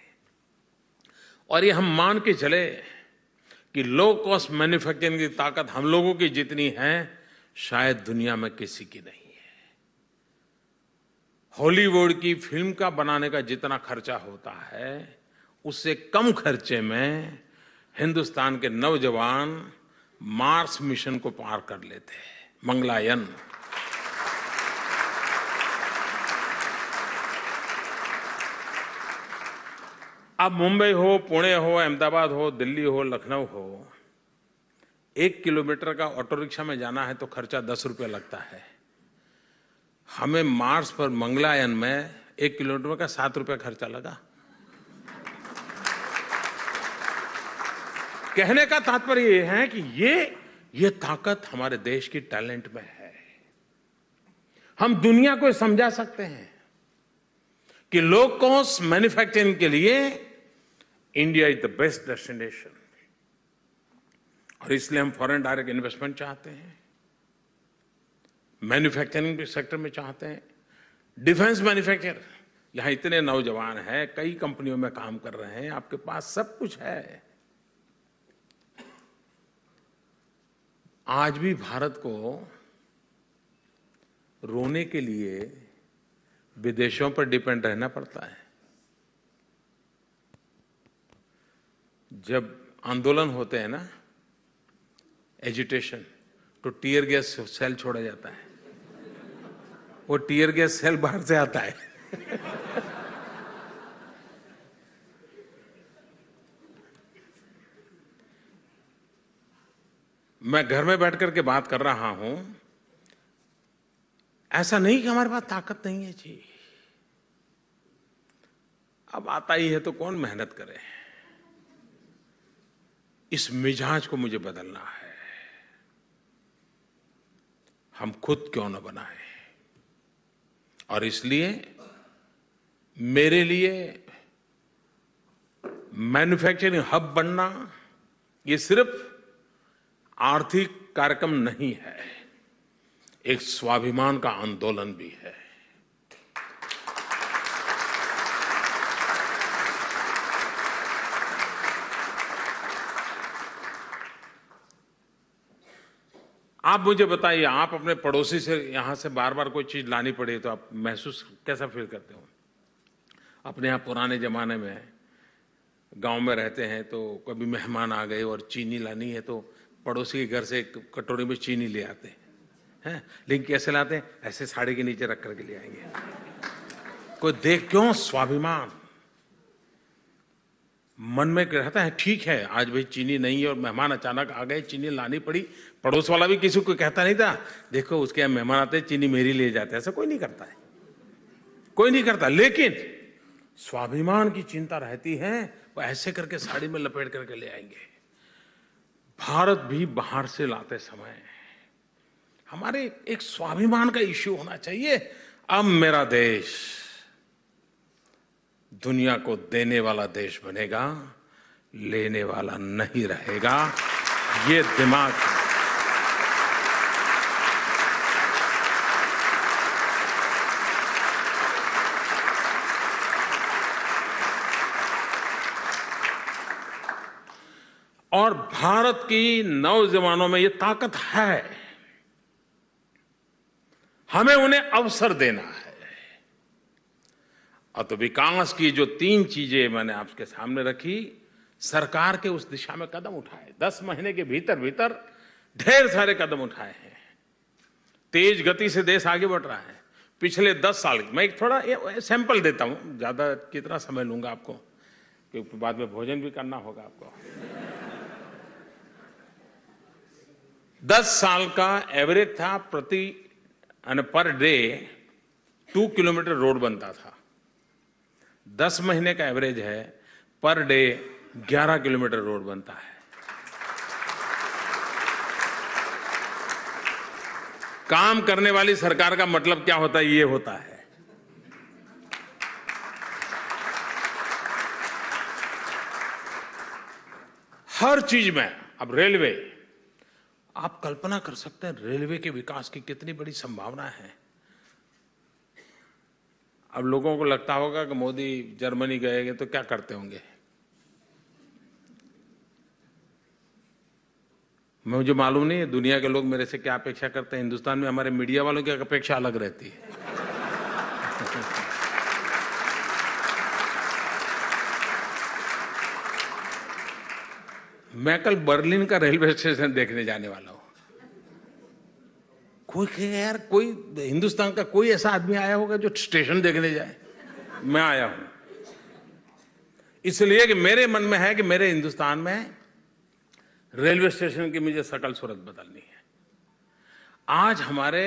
और ये हम मान के चले कि लो कॉस्ट मैन्युफैक्चरिंग की ताकत हम लोगों की जितनी है शायद दुनिया में किसी की नहीं है। हॉलीवुड की फिल्म का बनाने का जितना खर्चा होता है, उससे कम खर्चे में हिंदुस्तान के नौजवान मार्स मिशन को पार कर लेते हैं। मंगलायन। अब मुंबई हो, पुणे हो, अहमदाबाद हो, दिल्ली हो, लखनऊ हो, 1 किलोमीटर का ऑटो रिक्शा में जाना है तो खर्चा 10 रुपये लगता है। हमें मार्स पर मंगलायन में 1 किलोमीटर का 7 रुपये खर्चा लगा। कहने का तात्पर्य यह है कि ये ताकत हमारे देश की टैलेंट में है। हम दुनिया को समझा सकते हैं कि लो कॉस्ट मैन्युफैक्चरिंग के लिए India is the best destination. और इसलिए हम फॉरेन डायरेक्ट इन्वेस्टमेंट चाहते हैं, मैन्युफैक्चरिंग सेक्टर में चाहते हैं, डिफेंस मैन्युफैक्चर। यहां इतने नौजवान हैं, कई कंपनियों में काम कर रहे हैं, आपके पास सब कुछ है। आज भी भारत को रोने के लिए विदेशों पर डिपेंड रहना पड़ता है। जब आंदोलन होते हैं ना, एजिटेशन, तो टीयर गैस सेल छोड़ा जाता है। वो टीयर गैस सेल बाहर से आता है। मैं घर में बैठ करके बात कर रहा हूं, ऐसा नहीं कि हमारे पास ताकत नहीं है जी। अब आता ही है तो कौन मेहनत करे। इस मिजाज को मुझे बदलना है। हम खुद क्यों न बनाएं। और इसलिए मेरे लिए मैन्युफैक्चरिंग हब बनना ये सिर्फ आर्थिक कार्यक्रम नहीं है, एक स्वाभिमान का आंदोलन भी है। आप मुझे बताइए, आप अपने पड़ोसी से यहां से बार बार कोई चीज लानी पड़े तो आप महसूस कैसा फील करते हो? अपने यहां पुराने जमाने में गांव में रहते हैं तो कभी मेहमान आ गए और चीनी लानी है तो पड़ोसी के घर से एक कटोरी में चीनी ले आते हैं। लेकिन कैसे लाते हैं? ऐसे साड़ी के नीचे रख करके ले आएंगे। कोई देख क्यों? स्वाभिमान मन में रहता है। ठीक है, आज भाई चीनी नहीं है और मेहमान अचानक आ गए, चीनी लानी पड़ी। पड़ोस वाला भी किसी को कहता नहीं था, देखो उसके यहाँ मेहमान आते हैं, चीनी मेरी ले जाते हैं। ऐसा कोई नहीं करता है, कोई नहीं करता। लेकिन स्वाभिमान की चिंता रहती है, वो ऐसे करके साड़ी में लपेट करके ले आएंगे। भारत भी बाहर से लाते समय हमारे एक स्वाभिमान का इश्यू होना चाहिए। अब मेरा देश दुनिया को देने वाला देश बनेगा, लेने वाला नहीं रहेगा। ये दिमाग और भारत की नौजवानों में ये ताकत है। हमें उन्हें अवसर देना है। और तो विकास की जो 3 चीजें मैंने आपके सामने रखी, सरकार के उस दिशा में कदम उठाए। 10 महीने के भीतर भीतर ढेर सारे कदम उठाए हैं। तेज गति से देश आगे बढ़ रहा है। पिछले 10 साल, मैं एक थोड़ा सैंपल देता हूं, ज्यादा कितना समय लूंगा आपको, क्योंकि बाद में भोजन भी करना होगा आपको। 10 साल का एवरेज था, पर डे 2 किलोमीटर रोड बनता था। 10 महीने का एवरेज है, पर डे 11 किलोमीटर रोड बनता है। काम करने वाली सरकार का मतलब क्या होता है? ये होता है। हर चीज में। अब रेलवे, आप कल्पना कर सकते हैं रेलवे के विकास की कितनी बड़ी संभावना है। अब लोगों को लगता होगा कि मोदी जर्मनी गए तो क्या करते होंगे। मुझे मालूम नहीं है दुनिया के लोग मेरे से क्या अपेक्षा करते हैं। हिंदुस्तान में हमारे मीडिया वालों की अपेक्षा अलग रहती है। मैं कल बर्लिन का रेलवे स्टेशन देखने जाने वाला हूं। कोई कहेगा यार, कोई हिंदुस्तान का कोई ऐसा आदमी आया होगा जो स्टेशन देखने जाए? मैं आया हूं इसलिए कि मेरे मन में है कि मेरे हिंदुस्तान में रेलवे स्टेशन की मुझे शकल सूरत बदलनी है। आज हमारे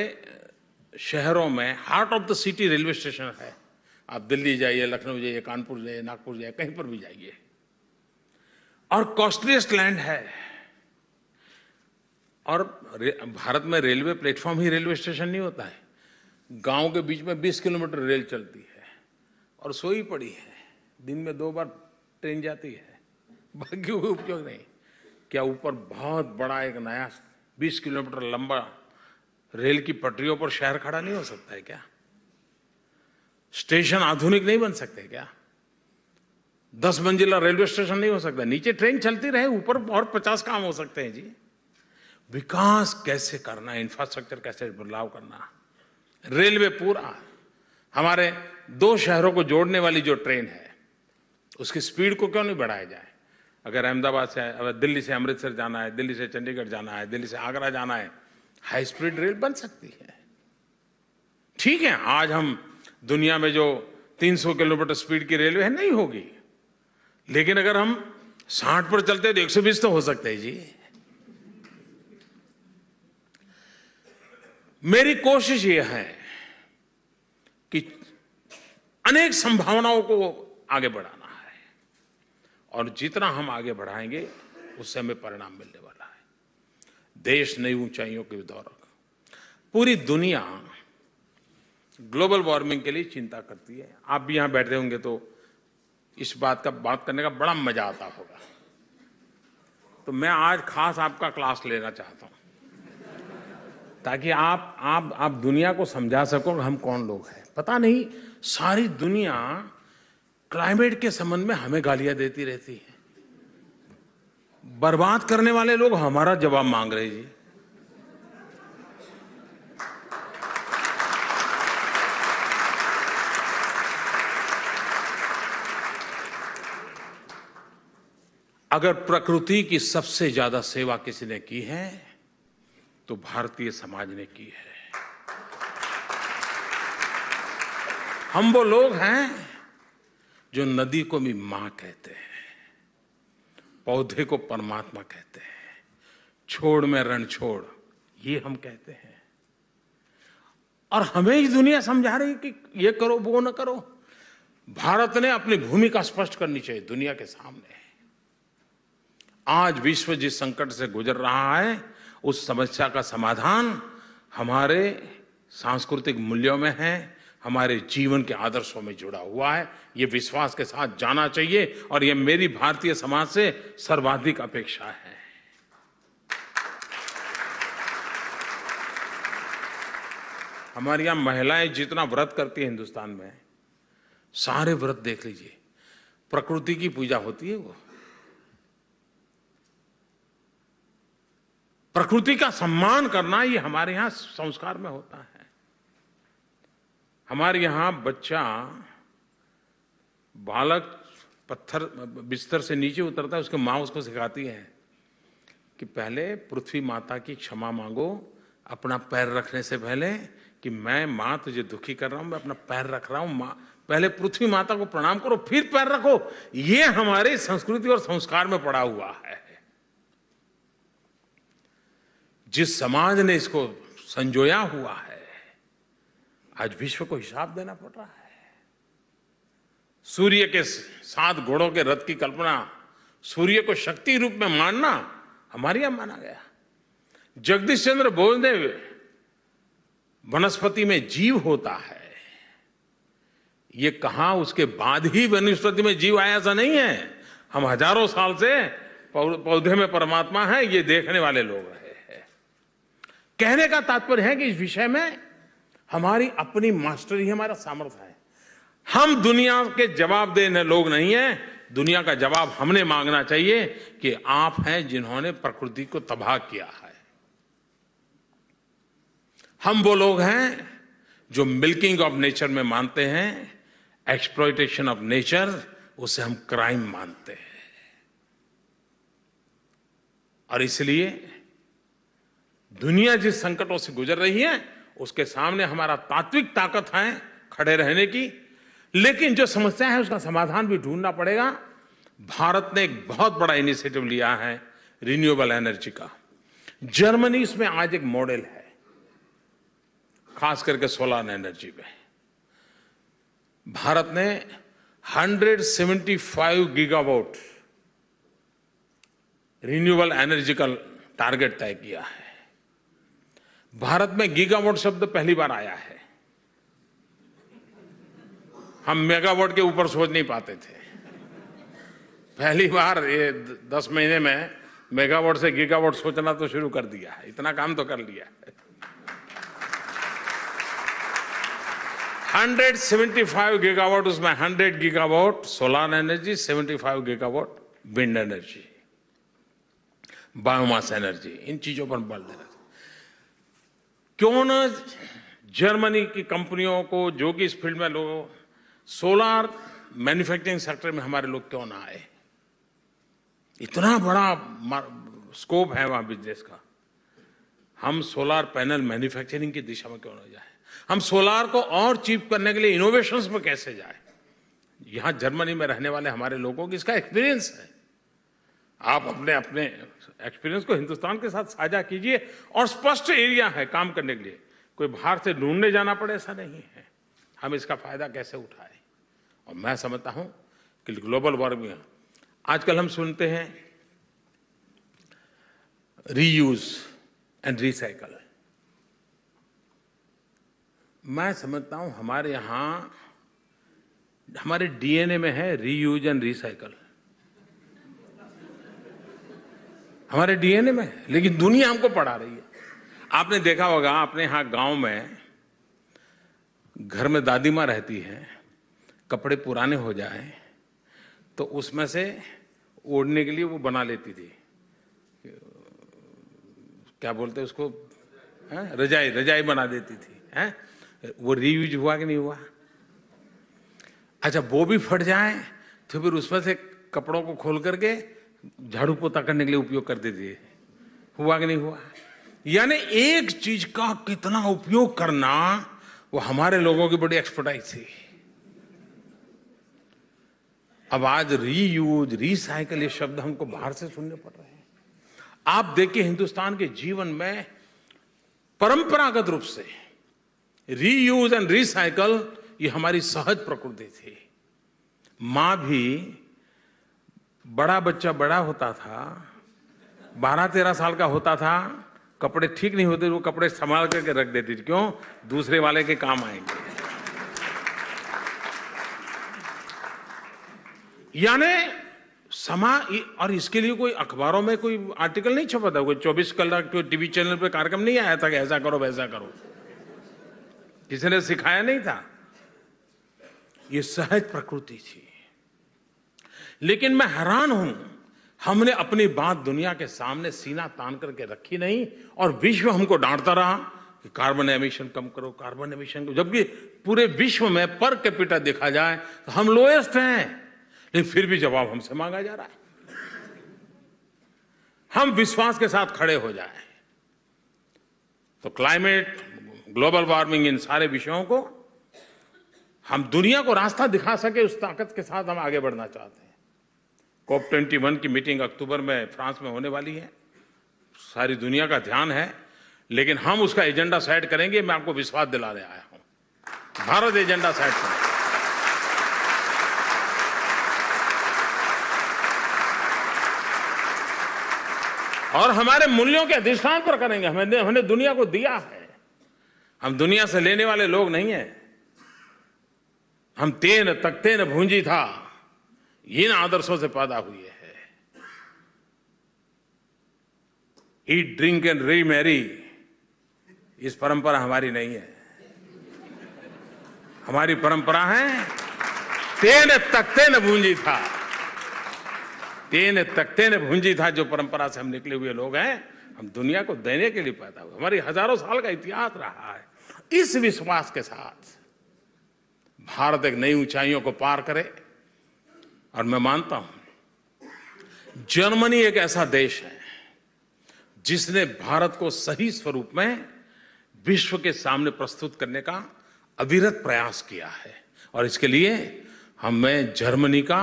शहरों में heart of the city railway station है। आप दिल्ली जाइए, लखनऊ जाइए, कानपुर जाइए, नागपुर जाइए, कहीं पर भी जाइए। और कॉस्टलीस्ट लैंड है। और भारत में रेलवे प्लेटफॉर्म ही रेलवे स्टेशन नहीं होता है। गांव के बीच में 20 किलोमीटर रेल चलती है और सोई पड़ी है। दिन में 2 बार ट्रेन जाती है, बाकी कोई उपयोग नहीं। क्या ऊपर बहुत बड़ा एक नया 20 किलोमीटर लंबा रेल की पटरियों पर शहर खड़ा नहीं हो सकता है क्या? स्टेशन आधुनिक नहीं बन सकते क्या? 10 मंजिला रेलवे स्टेशन नहीं हो सकता? नीचे ट्रेन चलती रहे, ऊपर और 50 काम हो सकते हैं जी। विकास कैसे करना, इंफ्रास्ट्रक्चर कैसे बदलाव करना, रेलवे पूरा, हमारे 2 शहरों को जोड़ने वाली जो ट्रेन है उसकी स्पीड को क्यों नहीं बढ़ाया जाए? अगर अहमदाबाद से, अगर दिल्ली से अमृतसर जाना है, दिल्ली से चंडीगढ़ जाना है, दिल्ली से आगरा जाना है, हाई स्पीड रेल बन सकती है। ठीक है, आज हम दुनिया में जो 300 किलोमीटर स्पीड की रेलवे है नहीं होगी, लेकिन अगर हम 60 पर चलते हैं तो 120 तो हो सकते हैं जी। मेरी कोशिश यह है कि अनेक संभावनाओं को आगे बढ़ाना है, और जितना हम आगे बढ़ाएंगे उससे हमें परिणाम मिलने वाला है। देश नई ऊंचाइयों की दौर, पूरी दुनिया ग्लोबल वार्मिंग के लिए चिंता करती है। आप भी यहां बैठे होंगे तो इस बात करने का बड़ा मजा आता होगा। तो मैं आज खास आपका क्लास लेना चाहता हूं ताकि आप दुनिया को समझा सको हम कौन लोग हैं। पता नहीं सारी दुनिया क्लाइमेट के संबंध में हमें गालियां देती रहती है, बर्बाद करने वाले लोग हमारा जवाब मांग रहे जी। अगर प्रकृति की सबसे ज्यादा सेवा किसी ने की है तो भारतीय समाज ने की है। हम वो लोग हैं जो नदी को भी मां कहते हैं, पौधे को परमात्मा कहते हैं, छोड़ में रण छोड़ ये हम कहते हैं। और हमें ही दुनिया समझा रही कि ये करो वो न करो। भारत ने अपनी भूमिका स्पष्ट करनी चाहिए दुनिया के सामने। आज विश्व जिस संकट से गुजर रहा है उस समस्या का समाधान हमारे सांस्कृतिक मूल्यों में है, हमारे जीवन के आदर्शों में जुड़ा हुआ है। ये विश्वास के साथ जाना चाहिए और ये मेरी भारतीय समाज से सर्वाधिक अपेक्षा है। हमारी यहां महिलाएं जितना व्रत करती है हिंदुस्तान में, सारे व्रत देख लीजिए, प्रकृति की पूजा होती है। वो प्रकृति का सम्मान करना ये हमारे यहां संस्कार में होता है। हमारे यहां बच्चा बालक पत्थर बिस्तर से नीचे उतरता है, उसकी मां उसको सिखाती है कि पहले पृथ्वी माता की क्षमा मांगो अपना पैर रखने से पहले, कि मैं मां तुझे दुखी कर रहा हूं, मैं अपना पैर रख रहा हूं, मां पहले पृथ्वी माता को प्रणाम करो फिर पैर रखो। ये हमारी संस्कृति और संस्कार में पड़ा हुआ है। जिस समाज ने इसको संजोया हुआ है आज विश्व को हिसाब देना पड़ रहा है। सूर्य के 7 घोड़ों के रथ की कल्पना, सूर्य को शक्ति रूप में मानना हमारे यहां माना गया। जगदीश चंद्र बोस ने वनस्पति में जीव होता है ये कहा, उसके बाद ही वनस्पति में जीव आया ऐसा नहीं है। हम हजारों साल से पौधे में परमात्मा है ये देखने वाले लोग हैं। कहने का तात्पर्य है कि इस विषय में हमारी अपनी मास्टरी, हमारा सामर्थ्य है। हम दुनिया के जवाब देने लोग नहीं हैं, दुनिया का जवाब हमने मांगना चाहिए कि आप हैं जिन्होंने प्रकृति को तबाह किया है। हम वो लोग हैं जो मिल्किंग ऑफ नेचर में मानते हैं, एक्सप्लॉयटेशन ऑफ नेचर उसे हम क्राइम मानते हैं। और इसलिए दुनिया जिस संकटों से गुजर रही है उसके सामने हमारा तात्विक ताकत है खड़े रहने की, लेकिन जो समस्या है उसका समाधान भी ढूंढना पड़ेगा। भारत ने एक बहुत बड़ा इनिशिएटिव लिया है रिन्यूएबल एनर्जी का। जर्मनी इसमें आज एक मॉडल है, खास करके सोलर एनर्जी में। भारत ने 175 गीगावाट रिन्यूएबल एनर्जी का टारगेट तय किया है। भारत में गीगावाट शब्द पहली बार आया है। हम मेगावाट के ऊपर सोच नहीं पाते थे। पहली बार ये 10 महीने में मेगावाट से गीगावाट सोचना तो शुरू कर दिया है, इतना काम तो कर लिया है। 175 गीगावाट, उसमें 100 gigawatt solar energy, 75 gigawatt wind energy, biomass energy, इन चीजों पर बल देना। क्यों न जर्मनी की कंपनियों को, जो कि इस फील्ड में लोग, सोलर मैन्युफैक्चरिंग सेक्टर में हमारे लोग क्यों ना आए? इतना बड़ा स्कोप है वहां बिजनेस का। हम सोलर पैनल मैन्युफैक्चरिंग की दिशा में क्यों ना जाए? हम सोलार को और चीप करने के लिए इनोवेशंस में कैसे जाए? यहां जर्मनी में रहने वाले हमारे लोगों की इसका एक्सपीरियंस है। आप अपने अपने एक्सपीरियंस को हिंदुस्तान के साथ साझा कीजिए, और स्पष्ट एरिया है काम करने के लिए, कोई बाहर से ढूंढने जाना पड़े ऐसा नहीं है। हम इसका फायदा कैसे उठाएं? और मैं समझता हूं कि ग्लोबल वार्मिंग, आजकल हम सुनते हैं रीयूज एंड रिसाइकल। मैं समझता हूं हमारे यहां, हमारे डीएनए में है रीयूज एंड रिसाइकल, हमारे डीएनए में है, लेकिन दुनिया हमको पढ़ा रही है। आपने देखा होगा अपने यहां गांव में, घर में दादी माँ रहती है, कपड़े पुराने हो जाए तो उसमें से ओढ़ने के लिए वो बना लेती थी, क्या बोलते हैं उसको, रजाई, रजाई बना देती थी, हैं? वो रीयूज हुआ कि नहीं हुआ? अच्छा, वो भी फट जाए तो फिर उसमें से कपड़ों को खोल करके झाड़ू पोता करने के लिए उपयोग कर देती है, हुआ कि नहीं हुआ? यानी एक चीज का कितना उपयोग करना, वो हमारे लोगों की बड़ी एक्सपर्टाइज थी। अब आज रीयूज, रिसाइकल, ये शब्द हमको बाहर से सुनने पड़ रहे हैं। आप देखिए हिंदुस्तान के जीवन में परंपरागत रूप से रीयूज एंड रिसाइकल ये हमारी सहज प्रकृति थी। मां भी, बड़ा बच्चा बड़ा होता था, 12-13 साल का होता था, कपड़े ठीक नहीं होते, वो कपड़े संभाल करके रख देती थी। क्यों? दूसरे वाले के काम आएंगे। यानी और इसके लिए कोई अखबारों में कोई आर्टिकल नहीं छपा था, कोई 24 कलाक कोई टीवी चैनल पे कार्यक्रम नहीं आया था कि ऐसा करो वैसा करो, किसी ने सिखाया नहीं था। ये सहज प्रकृति थी। लेकिन मैं हैरान हूं, हमने अपनी बात दुनिया के सामने सीना तान करके रखी नहीं, और विश्व हमको डांटता रहा कि कार्बन एमिशन कम करो, कार्बन एमिशन करो, जबकि पूरे विश्व में पर कैपिटा देखा जाए तो हम लोएस्ट हैं, लेकिन फिर भी जवाब हमसे मांगा जा रहा है। हम विश्वास के साथ खड़े हो जाएं तो क्लाइमेट, ग्लोबल वार्मिंग, इन सारे विषयों को हम दुनिया को रास्ता दिखा सके, उस ताकत के साथ हम आगे बढ़ना चाहते हैं। COP21 की मीटिंग अक्टूबर में फ्रांस में होने वाली है, सारी दुनिया का ध्यान है, लेकिन हम उसका एजेंडा सेट करेंगे। मैं आपको विश्वास दिलाने आया हूं, भारत एजेंडा सेट करेगा। और हमारे मूल्यों के अधिष्ठान पर करेंगे। हमने दुनिया को दिया है, हम दुनिया से लेने वाले लोग नहीं हैं। हम तेन तकते न भूंजी था, इन आदर्शों से पैदा हुए हैं। ईट, ड्रिंक एंड री मैरी, इस परंपरा हमारी नहीं है। हमारी परंपरा है तेन तकते न भूंजी था, तेन तकते न भूंजी था। जो परंपरा से हम निकले हुए लोग हैं, हम दुनिया को देने के लिए पैदा हुए। हमारी हजारों साल का इतिहास रहा है। इस विश्वास के साथ भारत एक नई ऊंचाइयों को पार करे। और मैं मानता हूं जर्मनी एक ऐसा देश है जिसने भारत को सही स्वरूप में विश्व के सामने प्रस्तुत करने का अविरत प्रयास किया है, और इसके लिए हमें जर्मनी का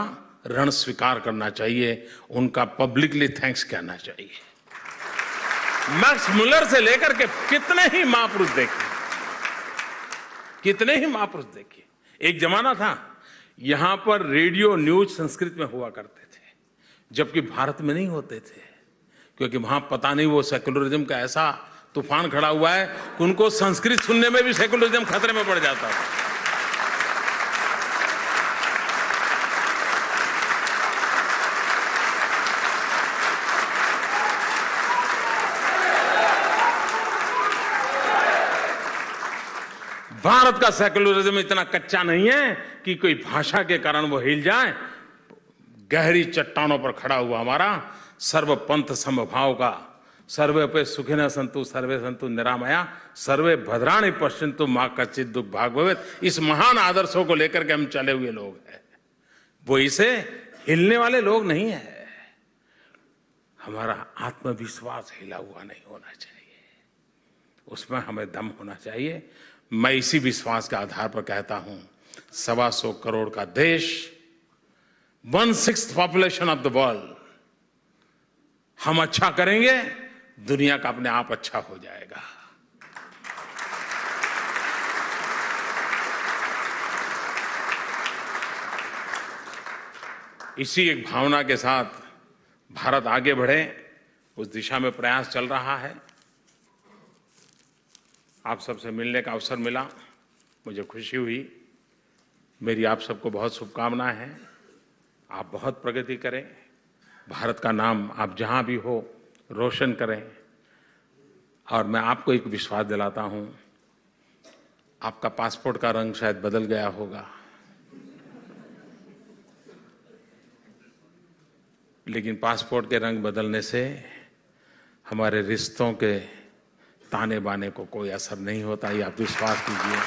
ऋण स्वीकार करना चाहिए, उनका पब्लिकली थैंक्स कहना चाहिए। मैक्स मुलर से लेकर के कितने ही महापुरुष देखिए, कितने ही महापुरुष देखिए। एक जमाना था यहां पर रेडियो न्यूज संस्कृत में हुआ करते थे, जबकि भारत में नहीं होते थे, क्योंकि वहां पता नहीं वो सेकुलरिज्म का ऐसा तूफान खड़ा हुआ है कि उनको संस्कृत सुनने में भी सेकुलरिज्म खतरे में पड़ जाता था। भारत का सेक्युलरिज्म इतना कच्चा नहीं है कि कोई भाषा के कारण वो हिल जाए। गहरी चट्टानों पर खड़ा हुआ हमारा सर्वपंथ समभाव का, सर्वे पे सुखिनः सन्तु सर्वे सन्तु निरामया सर्वे भद्राणि पश्यन्तु मा कश्चित् दुःख भाग् भवेत्, इस महान आदर्शों को लेकर के हम चले हुए लोग हैं। वो इसे हिलने वाले लोग नहीं है। हमारा आत्मविश्वास हिला हुआ नहीं होना चाहिए, उसमें हमें दम होना चाहिए। मैं इसी विश्वास के आधार पर कहता हूं, 125 करोड़ का देश, 1/6 पॉपुलेशन ऑफ द वर्ल्ड, हम अच्छा करेंगे, दुनिया का अपने आप अच्छा हो जाएगा। इसी एक भावना के साथ भारत आगे बढ़े, उस दिशा में प्रयास चल रहा है। आप सबसे मिलने का अवसर मिला, मुझे खुशी हुई। मेरी आप सबको बहुत शुभकामनाएं हैं। आप बहुत प्रगति करें, भारत का नाम आप जहां भी हो रोशन करें। और मैं आपको एक विश्वास दिलाता हूं, आपका पासपोर्ट का रंग शायद बदल गया होगा, लेकिन पासपोर्ट के रंग बदलने से हमारे रिश्तों के ताने बाने को कोई असर नहीं होता, ये आप विश्वास कीजिए।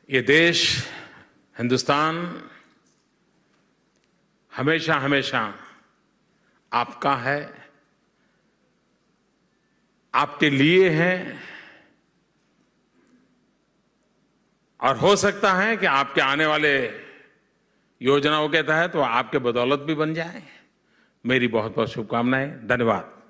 ये देश हिंदुस्तान हमेशा हमेशा आपका है, आपके लिए है, और हो सकता है कि आपके आने वाले योजनाओं के तहत वो आपके बदौलत भी बन जाए। मेरी बहुत बहुत शुभकामनाएं। धन्यवाद।